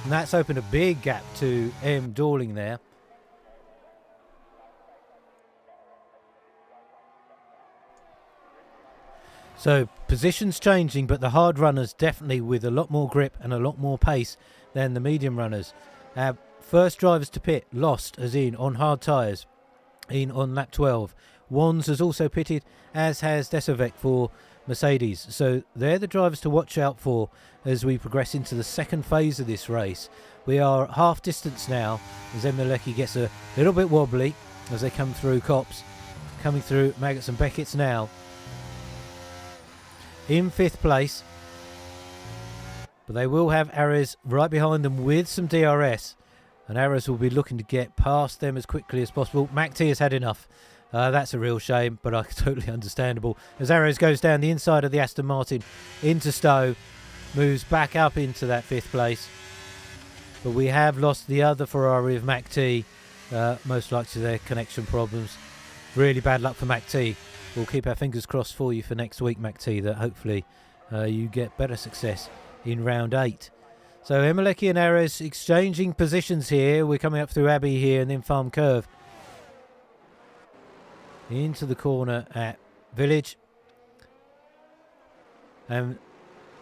Speaker 1: And that's opened a big gap to M. Dorling there. So positions changing, but the hard runners definitely with a lot more grip and a lot more pace than the medium runners. First drivers to pit, Lost as in on hard tyres, in on lap 12. Wands has also pitted, as has Desovec for Mercedes. So they're the drivers to watch out for as we progress into the second phase of this race. We are half distance now as Emilecki gets a little bit wobbly as they come through Copse. Coming through Maggots and Beckett's now. In 5th place. But they will have Ares right behind them with some DRS. And Ares will be looking to get past them as quickly as possible. Mac T has had enough. That's a real shame, but totally understandable. As Ares goes down the inside of the Aston Martin into Stowe. Moves back up into that 5th place. But we have lost the other Ferrari of Mac T. Most likely to their connection problems. Really bad luck for Mac T. We'll keep our fingers crossed for you for next week, Mac T, that hopefully you get better success in round 8. So Emilecki and Ares exchanging positions here. We're coming up through Abbey here and then Farm Curve. Into the corner at Village. And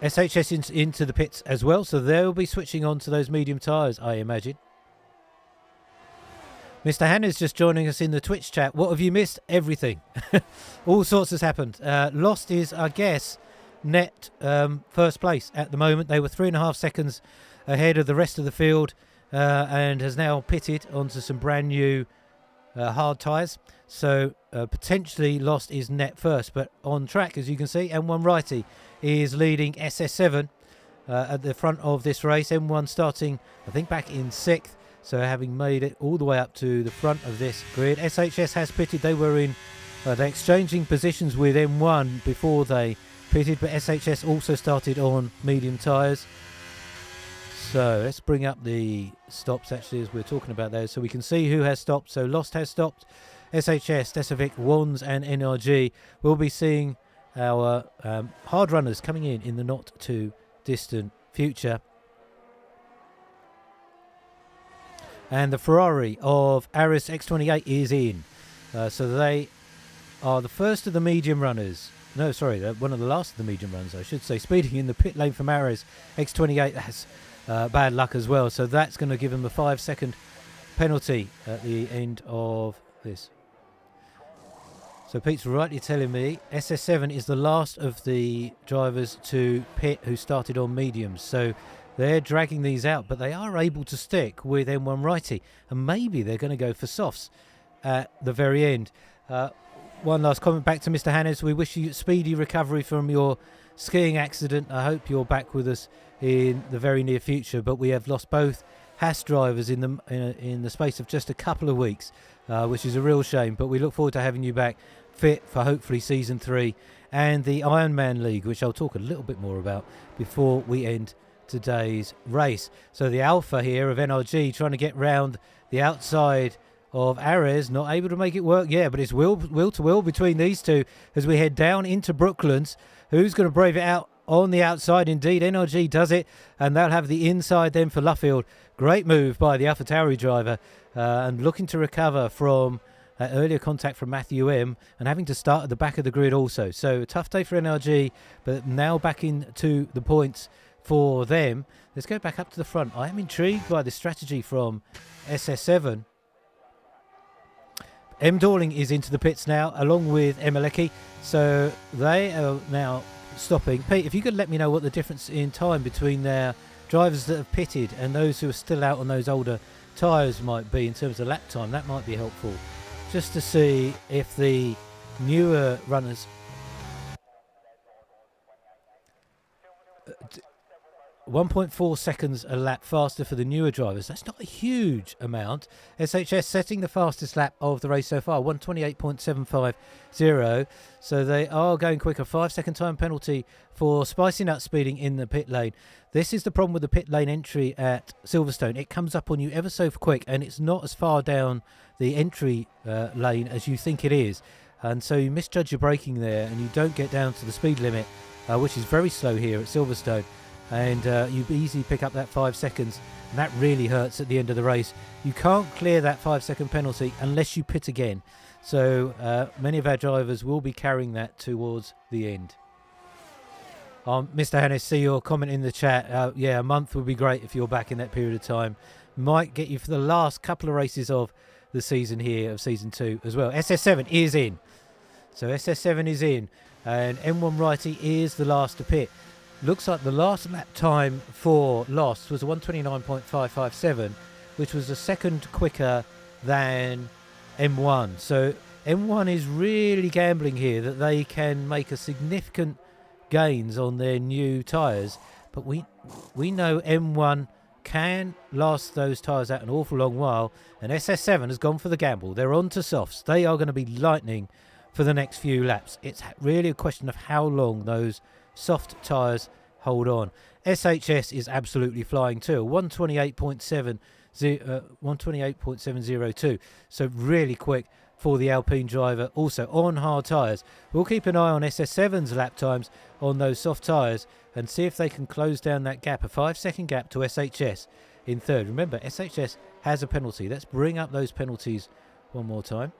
Speaker 1: SHS into the pits as well. So they'll be switching on to those medium tyres, I imagine. Mr. Hannah's just joining us in the Twitch chat. What have you missed? Everything. All sorts has happened. Lost is, I guess, net first place at the moment. They were 3.5 seconds ahead of the rest of the field and has now pitted onto some brand new hard tyres. So potentially Lost is net first. But on track, as you can see, M1 Righty is leading SS7 at the front of this race. M1 starting, I think, back in 6th. So having made it all the way up to the front of this grid. SHS has pitted. They were in they're exchanging positions with M1 before they pitted, but SHS also started on medium tyres. So let's bring up the stops actually as we're talking about those so we can see who has stopped. So Lost has stopped. SHS, Desovic, Wands and NRG. We'll be seeing our hard runners coming in the not too distant future. And the Ferrari of Aris X28 is in. So they are the first of the medium runners. No, sorry, one of the last of the medium runners, I should say. Speeding in the pit lane from Aris X28. That's bad luck as well. So that's going to give them a 5-second penalty at the end of this. So Pete's rightly telling me SS7 is the last of the drivers to pit who started on mediums. So they're dragging these out, but they are able to stick with M1 Righty. And maybe they're going to go for softs at the very end. One last comment back to Mr. Hannes. We wish you speedy recovery from your skiing accident. I hope you're back with us in the very near future. But we have lost both Haas drivers in the space of just a couple of weeks, which is a real shame. But we look forward to having you back fit for hopefully Season 3 and the Ironman League, which I'll talk a little bit more about before we end today's race. So the Alpha here of NRG trying to get round the outside of Ares, not able to make it work. Yeah, but it's will to will between these two as we head down into Brooklands. Who's going to brave it out on the outside? Indeed, NRG does it, and they'll have the inside then for Luffield. Great move by the AlphaTauri driver and looking to recover from earlier contact from Matthew M and having to start at the back of the grid also. So a tough day for NRG, but now back into the points for them. Let's go back up to the front. I am intrigued by the strategy from SS7. M. Dorling is into the pits now, along with Emilecki. So they are now stopping. Pete, if you could let me know what the difference in time between their drivers that have pitted and those who are still out on those older tyres might be in terms of lap time. That might be helpful, just to see if the newer runners 1.4 seconds a lap faster for the newer drivers. That's not a huge amount. SHS setting the fastest lap of the race so far, 128.750. So they are going quicker. 5-second time penalty for Spicy Nut speeding in the pit lane. This is the problem with the pit lane entry at Silverstone. It comes up on you ever so quick, and it's not as far down the entry lane as you think it is. And so you misjudge your braking there, and you don't get down to the speed limit, which is very slow here at Silverstone. And you easily pick up that 5 seconds, and that really hurts at the end of the race. You can't clear that 5-second penalty unless you pit again. So many of our drivers will be carrying that towards the end. Mr. Hannes, see your comment in the chat. Yeah, a month would be great if you're back in that period of time. Might get you for the last couple of races of the season here, of season 2 as well. SS7 is in. So SS7 is in, and M1 Righty is the last to pit. Looks like the last lap time for Lost was a 129.557, which was a second quicker than M1. So M1 is really gambling here that they can make a significant gains on their new tyres. But we know M1 can last those tyres out an awful long while. And SS7 has gone for the gamble. They're on to softs. They are going to be lightning for the next few laps. It's really a question of how long those soft tyres hold on. SHS is absolutely flying too. 128.702. So really quick for the Alpine driver. Also on hard tyres. We'll keep an eye on SS7's lap times on those soft tyres and see if they can close down that gap. A 5-second gap to SHS in third. Remember, SHS has a penalty. Let's bring up those penalties one more time.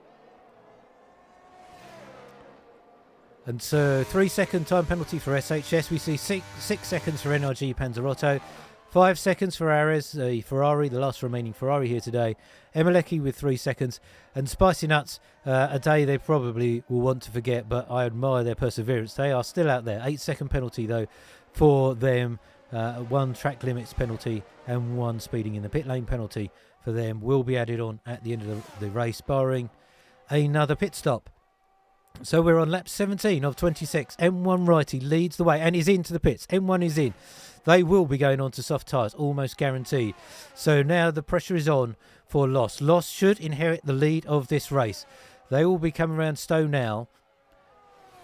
Speaker 1: And so 3-second time penalty for SHS. We see 6 seconds for NRG Panzerotto. 5 seconds for Ares, the Ferrari, the last remaining Ferrari here today. Emilecki with 3 seconds. And Spicy Nuts, a day they probably will want to forget, but I admire their perseverance. They are still out there. 8-second penalty, though, for them. 1 track limits penalty and 1 speeding in the pit lane penalty for them will be added on at the end of the race, barring another pit stop. So we're on lap 17 of 26. M1 Righty leads the way and is into the pits. M1 is in. They will be going on to soft tyres, almost guaranteed. So now the pressure is on for Lost. Lost should inherit the lead of this race. They will be coming around Stowe now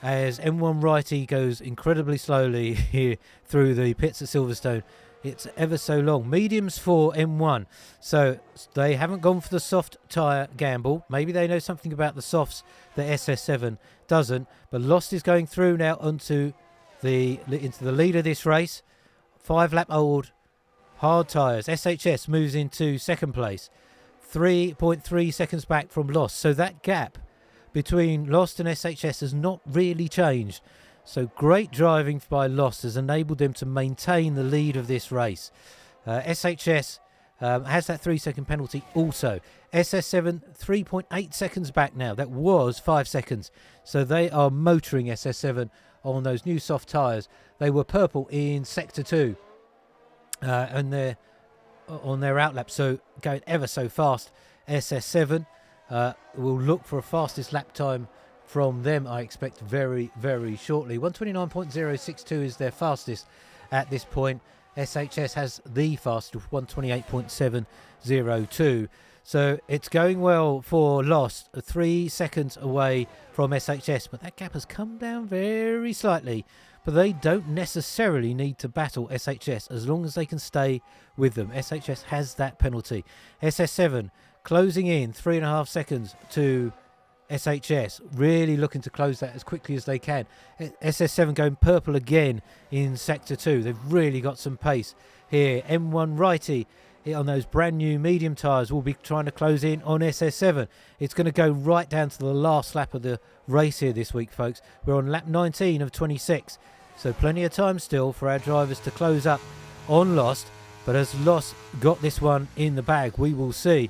Speaker 1: as M1 Righty goes incredibly slowly here through the pits at Silverstone. It's ever so long. Mediums for M1. So they haven't gone for the soft tyre gamble. Maybe they know something about the softs that SS7 doesn't. But Lost is going through now into the lead of this race. 5-lap-old hard tyres. SHS moves into second place. 3.3 seconds back from Lost. So that gap between Lost and SHS has not really changed. So great driving by Lost has enabled them to maintain the lead of this race. SHS has that 3-second penalty also. SS7 3.8 seconds back now. That was 5 seconds. So they are motoring SS7 on those new soft tyres. They were purple in Sector 2 and they're on their outlap. So going ever so fast. SS7 will look for a fastest lap time from them, I expect, very, very shortly. 129.062 is their fastest at this point. SHS has the fastest, 128.702. So it's going well for Lost, 3 seconds away from SHS, but that gap has come down very slightly. But they don't necessarily need to battle SHS as long as they can stay with them. SHS has that penalty. SS7 closing in 3.5 seconds to SHS, really looking to close that as quickly as they can. SS7 going purple again in Sector 2. They've really got some pace here. M1 Righty on those brand new medium tyres will be trying to close in on SS7. It's going to go right down to the last lap of the race here this week, folks. We're on lap 19 of 26. So plenty of time still for our drivers to close up on Lost. But has Lost got this one in the bag? We will see,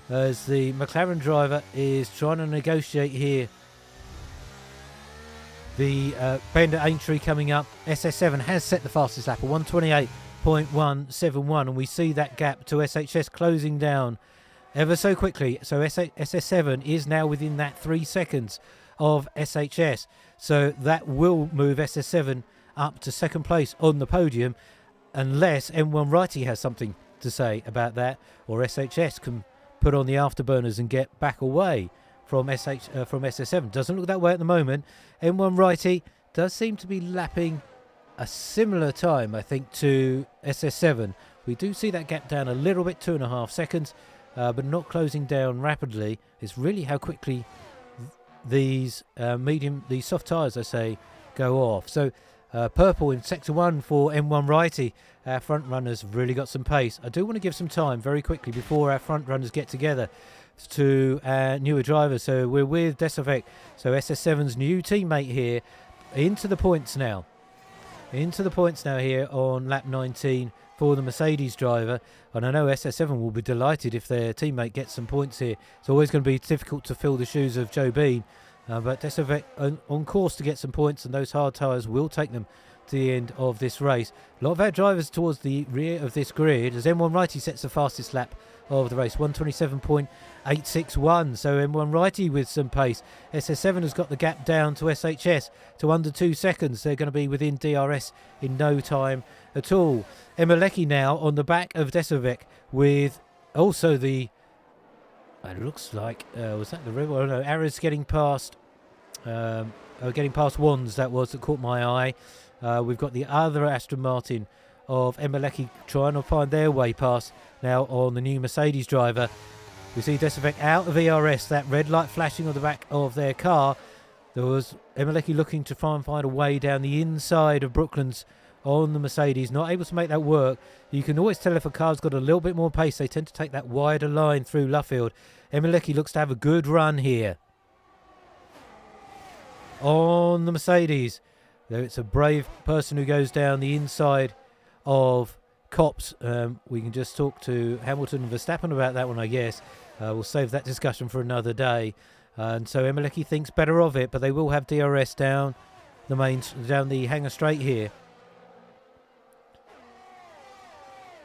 Speaker 1: as the McLaren driver is trying to negotiate here. The Bender Aintree coming up. SS7 has set the fastest lap, a 0.171, and we see that gap to SHS closing down ever so quickly. So SS7 is now within that 3 seconds of SHS. So that will move SS7 up to second place on the podium, unless M1 Righty has something to say about that, or SHS can put on the afterburners and get back away from SS7. Doesn't look that way at the moment. M1 Righty does seem to be lapping a similar time, I think, to SS7. We do see that gap down a little bit, 2.5 seconds, but not closing down rapidly. It's really how quickly these these soft tyres, I say, go off. So purple in sector 1 for M1 Righty. Our front runners have really got some pace. I do want to give some time very quickly before our front runners get together to our newer drivers. So we're with Desavec, so SS7's new teammate here, into the points now. Into the points now here on lap 19 for the Mercedes driver. And I know SS7 will be delighted if their teammate gets some points here. It's always going to be difficult to fill the shoes of Joe Bean. But Desavec on course to get some points, and those hard tyres will take them to the end of this race. A lot of our drivers towards the rear of this grid as M1 Righty sets the fastest lap of the race, 127.861. So M1 Righty with some pace. SS7 has got the gap down to SHS to under 2 seconds. They're going to be within DRS in no time at all. Emma Leckie now on the back of Desavec with also the, it looks like, was that the river? Oh no, Ara's getting past Wands, that caught my eye. We've got the other Aston Martin of Emma Leckie trying to find their way past now on the new Mercedes driver. We see Desavec out of ERS, that red light flashing on the back of their car. There was Emma Leckie looking to try and find a way down the inside of Brooklands on the Mercedes, not able to make that work. You can always tell if a car's got a little bit more pace, they tend to take that wider line through Luffield. Emma Leckie looks to have a good run here on the Mercedes. Though it's a brave person who goes down the inside of Copse. We can just talk to Hamilton and Verstappen about that one, I guess. We'll save that discussion for another day. And so Emma Leckie thinks better of it, but they will have DRS down the hangar straight here.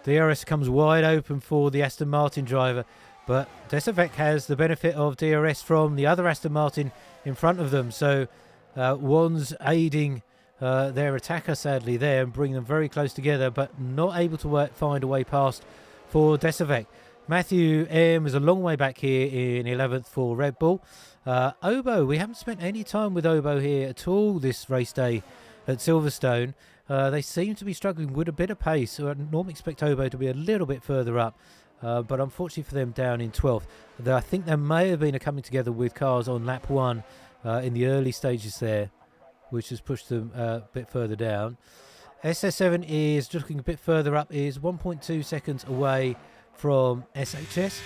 Speaker 1: DRS comes wide open for the Aston Martin driver, but Desavec has the benefit of DRS from the other Aston Martin in front of them. So Wands aiding their attacker sadly there and bring them very close together, but not able to find a way past for Desavec. Matthew M is a long way back here in 11th for Red Bull. Obo, we haven't spent any time with Obo here at all this race day at Silverstone. They seem to be struggling with a bit of pace, so I'd normally expect Obo to be a little bit further up, but unfortunately for them down in 12th. Though I think there may have been a coming together with cars on lap 1 in the early stages there, which has pushed them a bit further down. SS7 is looking a bit further up, is 1.2 seconds away from SHS.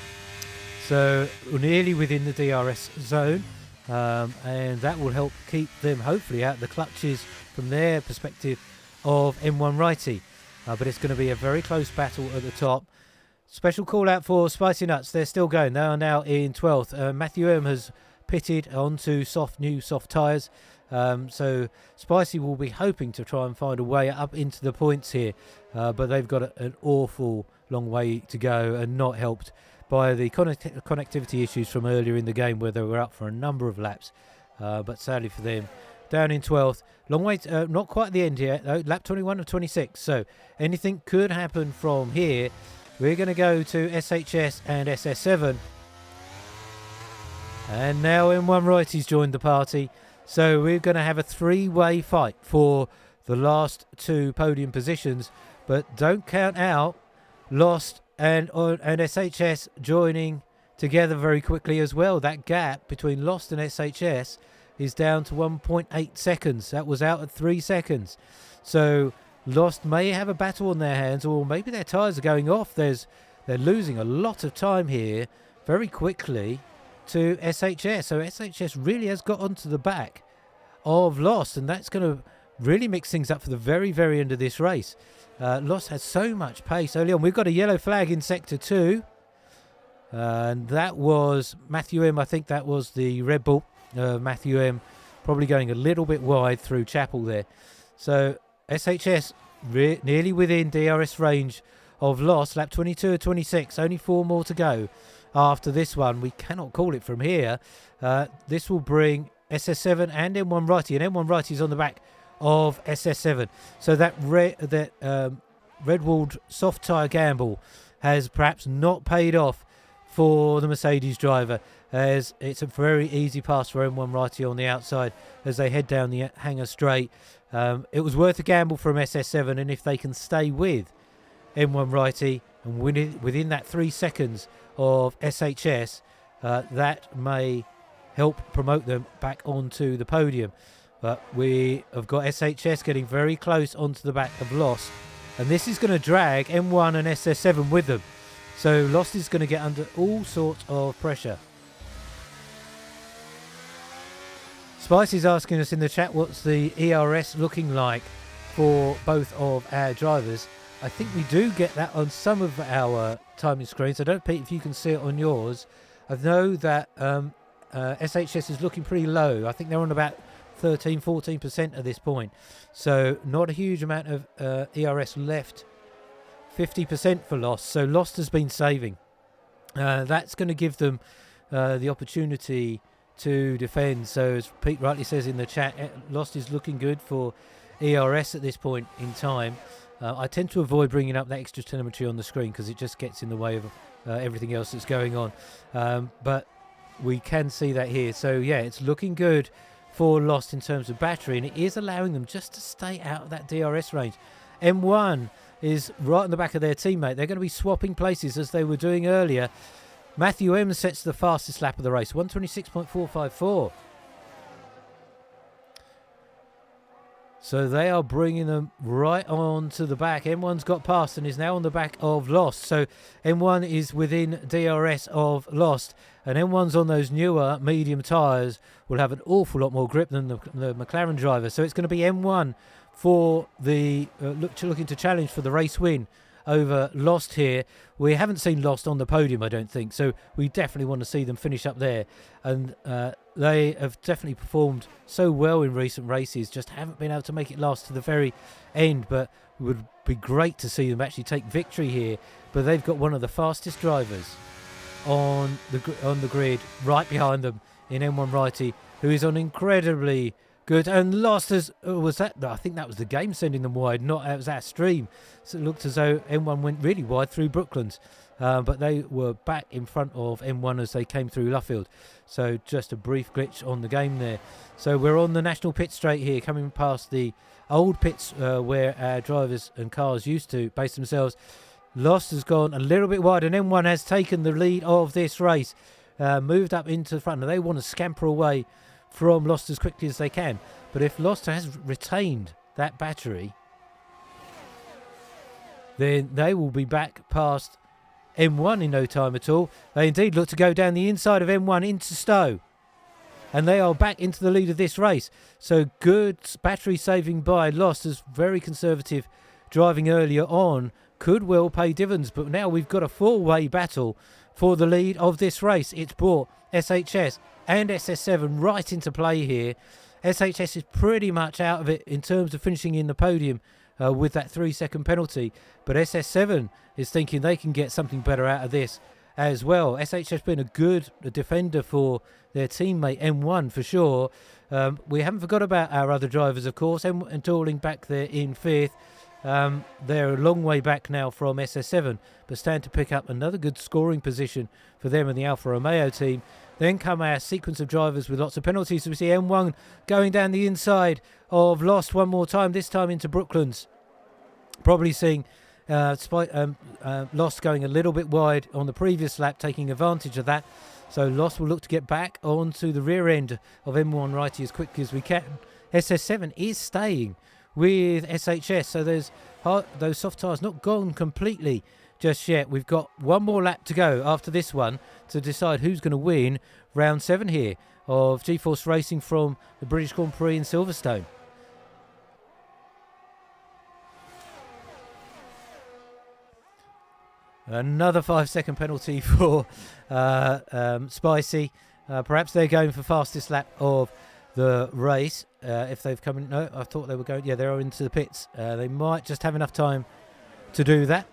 Speaker 1: So nearly within the DRS zone. And that will help keep them hopefully out the clutches from their perspective of M1 Righty. But it's going to be a very close battle at the top. Special call out for Spicy Nuts. They're still going. They are now in 12th. Matthew M has pitted onto new soft tyres. So Spicy will be hoping to try and find a way up into the points here, but they've got an awful long way to go and not helped by the connectivity issues from earlier in the game where they were up for a number of laps, but sadly for them down in 12th. Long way not quite at the end here though, lap 21 of 26, so anything could happen from here. We're going to go to SHS and SS7, and now M1 Righty's joined the party. So we're going to have a three-way fight for the last 2 podium positions. But don't count out Lost and SHS joining together very quickly as well. That gap between Lost and SHS is down to 1.8 seconds. That was out at 3 seconds. So Lost may have a battle on their hands, or maybe their tyres are going off. They're losing a lot of time here very quickly to SHS. So SHS really has got onto the back of Lost, and that's going to really mix things up for the very, very end of this race. Lost has so much pace early on. We've got a yellow flag in sector 2, and that was Matthew M. I think that was the Red Bull. Matthew M probably going a little bit wide through Chapel there. So SHS nearly within DRS range of Lost. Lap 22 of 26, only 4 more to go after this one. We cannot call it from here. This will bring SS7 and M1 Righty, and M1 Righty is on the back of SS7. So that Redwalled soft tyre gamble has perhaps not paid off for the Mercedes driver, as it's a very easy pass for M1 Righty on the outside as they head down the hangar straight. It was worth a gamble from SS7, and if they can stay with M1 Righty and win it within that 3 seconds of SHS, that may help promote them back onto the podium. But we have got SHS getting very close onto the back of Lost, and this is going to drag M1 and SS7 with them. So Lost is going to get under all sorts of pressure. Spice is asking us in the chat, what's the ERS looking like for both of our drivers? I think we do get that on some of our timing screens. I don't know, Pete, if you can see it on yours. I know that SHS is looking pretty low. I think they're on about 13-14% at this point. So not a huge amount of ERS left. 50% for Lost. So Lost has been saving. That's going to give them the opportunity to defend. So as Pete rightly says in the chat, Lost is looking good for ERS at this point in time. I tend to avoid bringing up that extra telemetry on the screen because it just gets in the way of everything else that's going on. But we can see that here. So yeah, it's looking good for Lost in terms of battery, and it is allowing them just to stay out of that DRS range. M1 is right on the back of their teammate. They're going to be swapping places as they were doing earlier. Matthew M sets the fastest lap of the race, 126.454. So they are bringing them right on to the back. M1's got past and is now on the back of Lost. So M1 is within DRS of Lost. And M1's on those newer medium tyres will have an awful lot more grip than the McLaren driver. So it's going to be M1 for the looking to challenge for the race win over Lost here. We haven't seen Lost on the podium, I don't think. So we definitely want to see them finish up there. And they have definitely performed so well in recent races, just haven't been able to make it last to the very end. But it would be great to see them actually take victory here. But they've got one of the fastest drivers on the grid right behind them in M1 Righty, who is on incredibly good. And Lost as was that, I think that was the game sending them wide, not it was our stream. So it looked as though M1 went really wide through Brooklands, but they were back in front of M1 as they came through Luffield. So just a brief glitch on the game there. So we're on the National Pit Straight here, coming past the old pits where our drivers and cars used to base themselves. Lost has gone a little bit wide, and M1 has taken the lead of this race, moved up into the front, and they want to scamper away from Lost as quickly as they can. But if Lost has retained that battery, then they will be back past M1 in no time at all. They indeed look to go down the inside of M1 into Stowe, and they are back into the lead of this race. So good battery saving by Lost, as very conservative driving earlier on could well pay dividends. But now we've got a four-way battle for the lead of this race. It's brought SHS and SS7 right into play here. SHS is pretty much out of it in terms of finishing in the podium with that 3-second penalty, but SS7 is thinking they can get something better out of this as well. SHS has been a good defender for their teammate M1 for sure. We haven't forgot about our other drivers, of course, and Dorling back there in 5th. They're a long way back now from SS7, but stand to pick up another good scoring position for them and the Alfa Romeo team. Then come our sequence of drivers with lots of penalties. So we see M1 going down the inside of Lost one more time, this time into Brooklands. Probably seeing Lost going a little bit wide on the previous lap, taking advantage of that. So Lost will look to get back onto the rear end of M1 Righty as quickly as we can. SS7 is staying with SHS, so there's those soft tyres not gone completely just yet. We've got one more lap to go after this one to decide who's going to win round 7 here of G-Force Racing from the British Grand Prix in Silverstone. Another 5-second penalty for Spicy. Perhaps they're going for fastest lap of the race. If they've come in, no, I thought they were going. Yeah, they're into the pits. They might just have enough time to do that.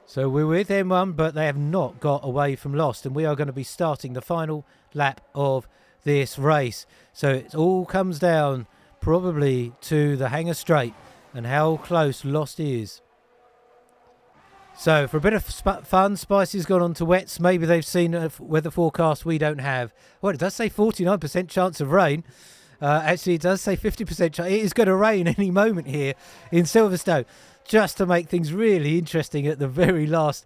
Speaker 1: So we're with M1, but they have not got away from Lost, and we are going to be starting the final lap of this race. So it all comes down probably to the Hangar Straight and how close Lost is. So for a bit of fun, Spicy's gone on to wets. Maybe they've seen a weather forecast we don't have. Well, it does say 49% chance of rain. Actually, it does say 50% chance. It is going to rain any moment here in Silverstone, just to make things really interesting at the very last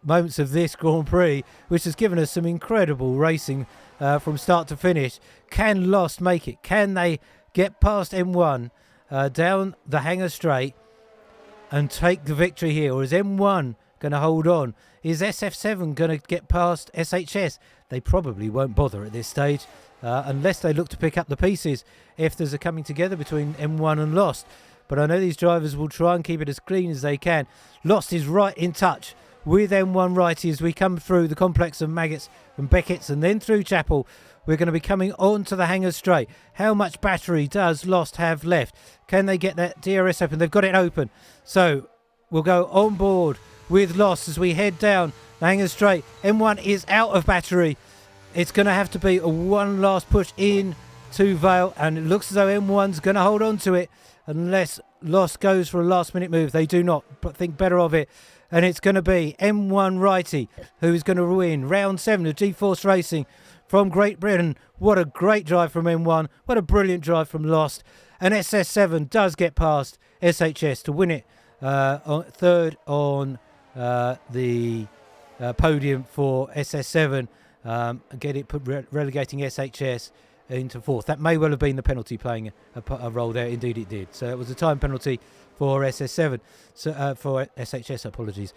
Speaker 1: moments of this Grand Prix, which has given us some incredible racing from start to finish. Can Lost make it? Can they get past M1 down the Hangar Straight and take the victory here? Or is M1 going to hold on? Is SF7 going to get past SHS? They probably won't bother at this stage unless they look to pick up the pieces if there's a coming together between M1 and Lost. But I know these drivers will try and keep it as clean as they can. Lost is right in touch with M1 righty as we come through the complex of Maggots and Beckett's and then through Chapel. We're going to be coming on to the Hangar Straight. How much battery does Lost have left? Can they get that DRS open? They've got it open. So we'll go on board with Lost as we head down the Hangar Straight. M1 is out of battery. It's going to have to be a one last push in to Vale, and it looks as though M1's going to hold on to it unless Lost goes for a last minute move. They do not, but think better of it. And it's going to be M1 righty who is going to win round 7 of G-Force Racing from Great Britain. What a great drive from M1. What a brilliant drive from Lost. And SS7 does get past SHS to win it third on the podium for SS7. Get it relegating SHS into fourth. That may well have been the penalty playing a role there. Indeed it did. So it was a time penalty for SS7. So for SHS, apologies.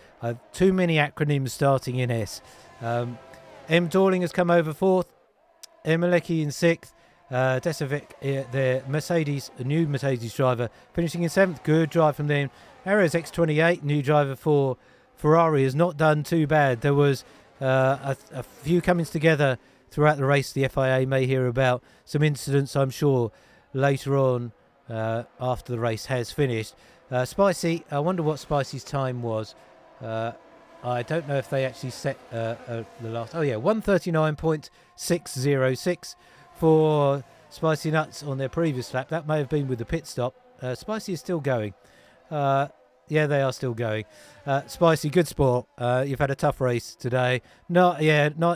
Speaker 1: Too many acronyms starting in S. M. Dorling has come over fourth. Emelecki in sixth. Desevic, their Mercedes, a new Mercedes driver, finishing in seventh. Good drive from them. Ares X28, new driver for Ferrari, has not done too bad. There was a few comings together throughout the race. The FIA may hear about some incidents, I'm sure, later on after the race has finished. Spicy, I wonder what Spicy's time was. I don't know if they actually set the last... Oh, yeah, 139.606 for Spicy Nuts on their previous lap. That may have been with the pit stop. Spicy is still going. Yeah, they are still going. Spicy, good sport. You've had a tough race today. Not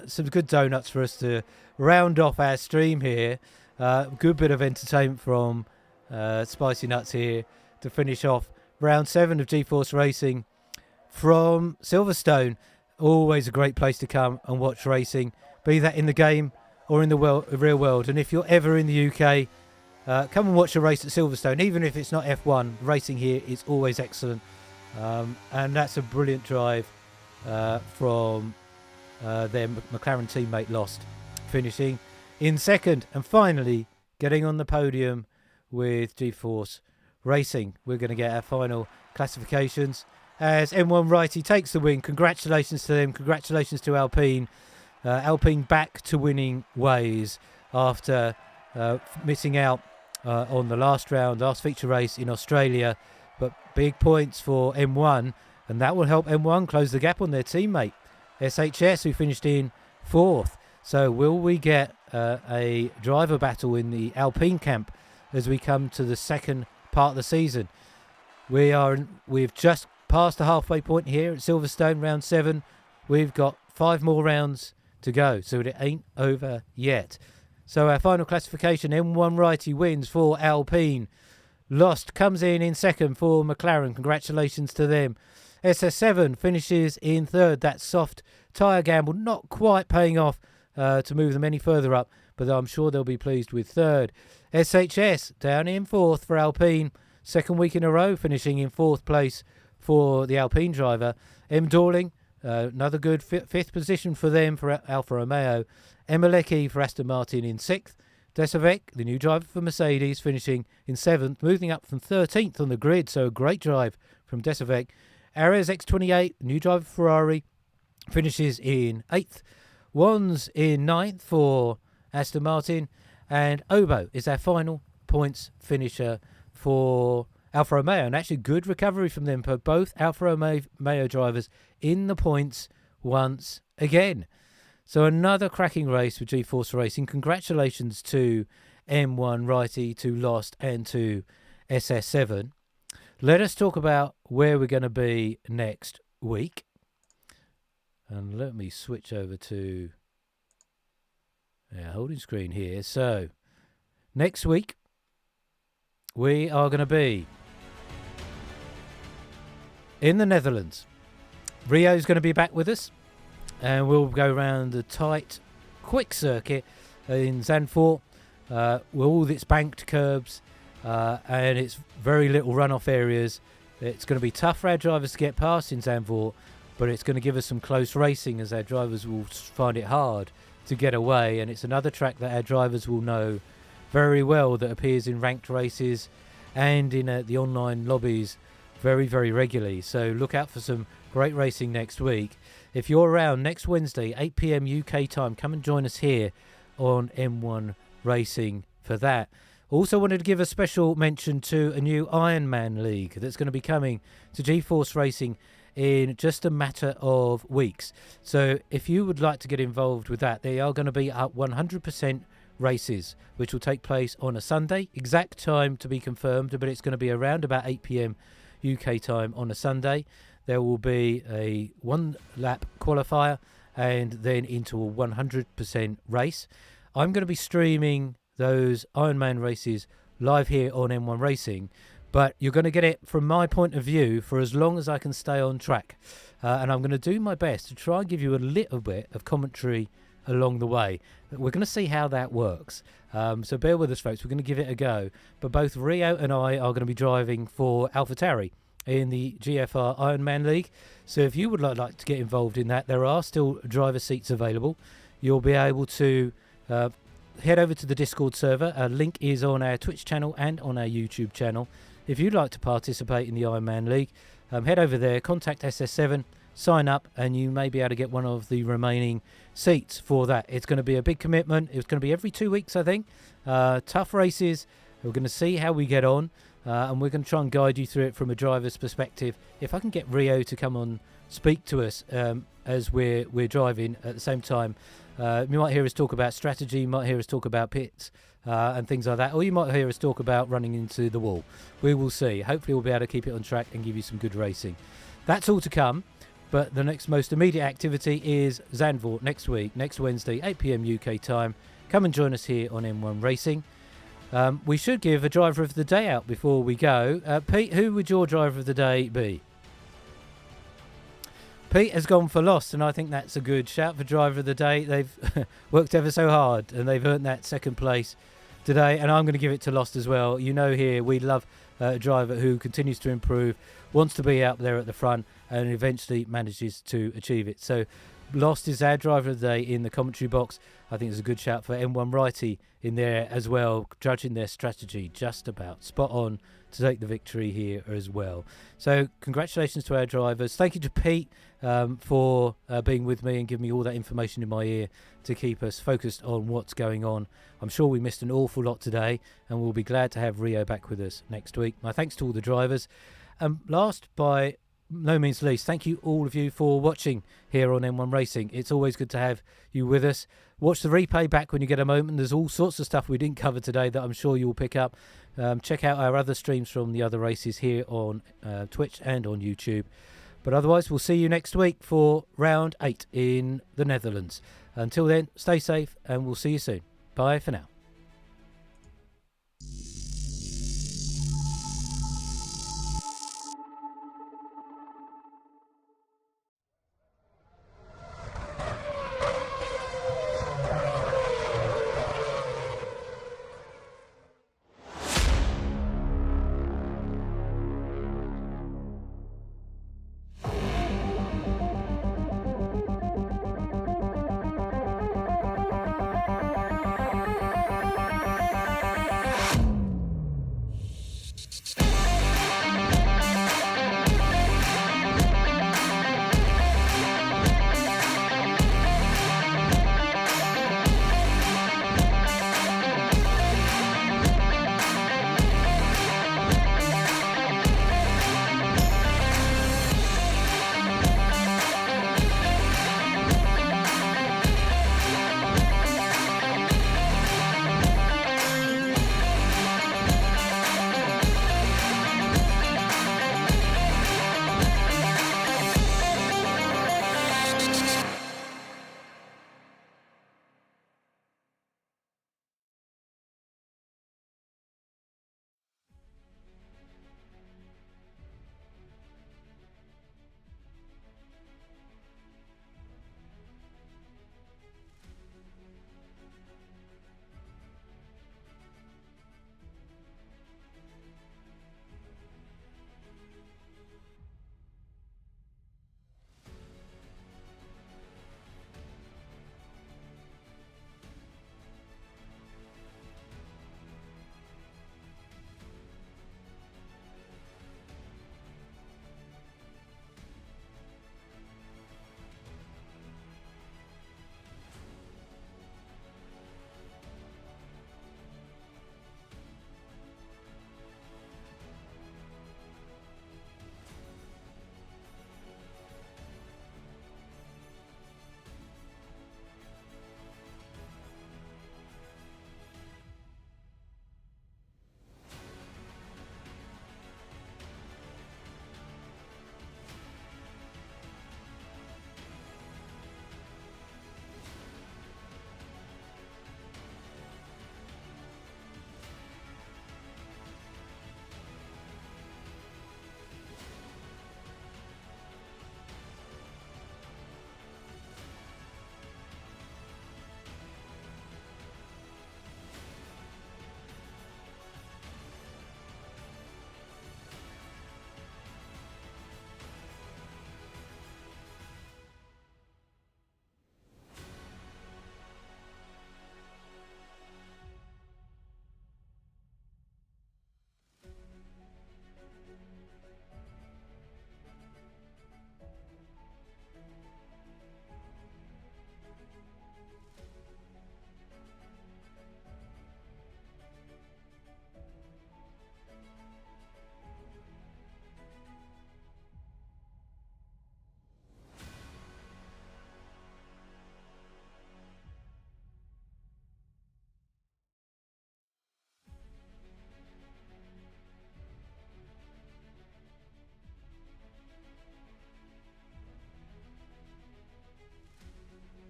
Speaker 1: some good donuts for us to round off our stream here. Good bit of entertainment from Spicy Nuts here to finish off round 7 of G-Force Racing from Silverstone. Always a great place to come and watch racing, be that in the game or in the real world. And if you're ever in the UK, come and watch a race at Silverstone. Even if it's not F1, racing here is always excellent. And that's a brilliant drive from their McLaren teammate Lost, finishing in second and finally getting on the podium with G-Force Racing. We're going to get our final classifications as M1 righty takes the win. Congratulations to them. Congratulations to Alpine. Alpine back to winning ways after missing out on the last feature race in Australia. But big points for M1, and that will help M1 close the gap on their teammate SHS, who finished in fourth. So will we get a driver battle in the Alpine camp as we come to the second part of the season? We've just passed the halfway point here at Silverstone, round 7. We've got 5 more rounds to go, so it ain't over yet. So our final classification, M1 righty wins for Alpine. Lost comes in second for McLaren. Congratulations to them. SS7 finishes in third. That soft tyre gamble not quite paying off to move them any further up, but I'm sure they'll be pleased with third. SHS down in fourth for Alpine. Second week in a row, finishing in fourth place for the Alpine driver. M. Dorling, another good fifth position for them for Alfa Romeo. Emelecki for Aston Martin in sixth. Desevic, the new driver for Mercedes, finishing in seventh, moving up from 13th on the grid. So a great drive from Desevic. Ares X28, new driver for Ferrari, finishes in eighth. Wands in ninth for Aston Martin, and Obo is our final points finisher for Alfa Romeo, and actually good recovery from them for both Alfa Romeo drivers in the points once again. So another cracking race for G-Force Racing. Congratulations to M1 Righty, to Lost, and to SS7. Let us talk about where we're going to be next week. And let me switch over to holding screen here. So next week we are going to be in the Netherlands. Rio's going to be back with us, and we'll go around the tight, quick circuit in Zandvoort with all its banked curbs and its very little runoff areas. It's going to be tough for our drivers to get past in Zandvoort, but it's going to give us some close racing as our drivers will find it hard to get away, and it's another track that our drivers will know very well, that appears in ranked races and in the online lobbies very, very regularly. So look out for some great racing next week. If you're around next Wednesday, 8 p.m. UK time, come and join us here on M1 Racing for that. Also wanted to give a special mention to a new Ironman League that's going to be coming to G-Force Racing in just a matter of weeks. So if you would like to get involved with that, they are going to be at 100% races, which will take place on a Sunday. Exact time to be confirmed, but it's going to be around about 8 p.m. UK time on a Sunday. There will be a 1-lap qualifier and then into a 100% race. I'm going to be streaming those Ironman races live here on M1 Racing, but you're going to get it from my point of view for as long as I can stay on track. And I'm going to do my best to try and give you a little bit of commentary along the way. We're going to see how that works. So bear with us, folks. We're going to give it a go. But both Rio and I are going to be driving for AlphaTauri in the GFR Ironman League. So if you would like to get involved in that, there are still driver seats available. You'll be able to head over to the Discord server. A link is on our Twitch channel and on our YouTube channel. If you'd like to participate in the Ironman League, head over there, contact SS7, sign up, and you may be able to get one of the remaining seats for that. It's going to be a big commitment. It's going to be every 2 weeks, I think. Tough races. We're going to see how we get on, and we're going to try and guide you through it from a driver's perspective. If I can get Rio to come on, speak to us as we're driving at the same time. You might hear us talk about strategy, you might hear us talk about pits and things like that, or you might hear us talk about running into the wall. We will see. Hopefully we'll be able to keep it on track and give you some good racing. That's all to come, but the next most immediate activity is Zandvoort next week, next Wednesday, 8 p.m. UK time. Come and join us here on M1 Racing. We should give a driver of the day out before we go. Pete, who would your driver of the day be? Pete has gone for Lost, and I think that's a good shout for driver of the day. They've worked ever so hard, and they've earned that second place today, and I'm going to give it to Lost as well. You know, here we love a driver who continues to improve, wants to be out there at the front, and eventually manages to achieve it. So Lost is our driver of the day in the commentary box. I think it's a good shout for M1 Righty in there as well, judging their strategy just about spot on to take the victory here as well. So congratulations to our drivers. Thank you to Pete for being with me and giving me all that information in my ear to keep us focused on what's going on. I'm sure we missed an awful lot today, and we'll be glad to have Rio back with us next week. My thanks to all the drivers. Last by no means least, thank you all of you for watching here on M1 Racing. It's always good to have you with us. Watch the replay back when you get a moment. There's all sorts of stuff we didn't cover today that I'm sure you'll pick up. Check out our other streams from the other races here on Twitch and on YouTube. But otherwise, we'll see you next week for round 8 in the Netherlands. Until then, stay safe and we'll see you soon. Bye for now.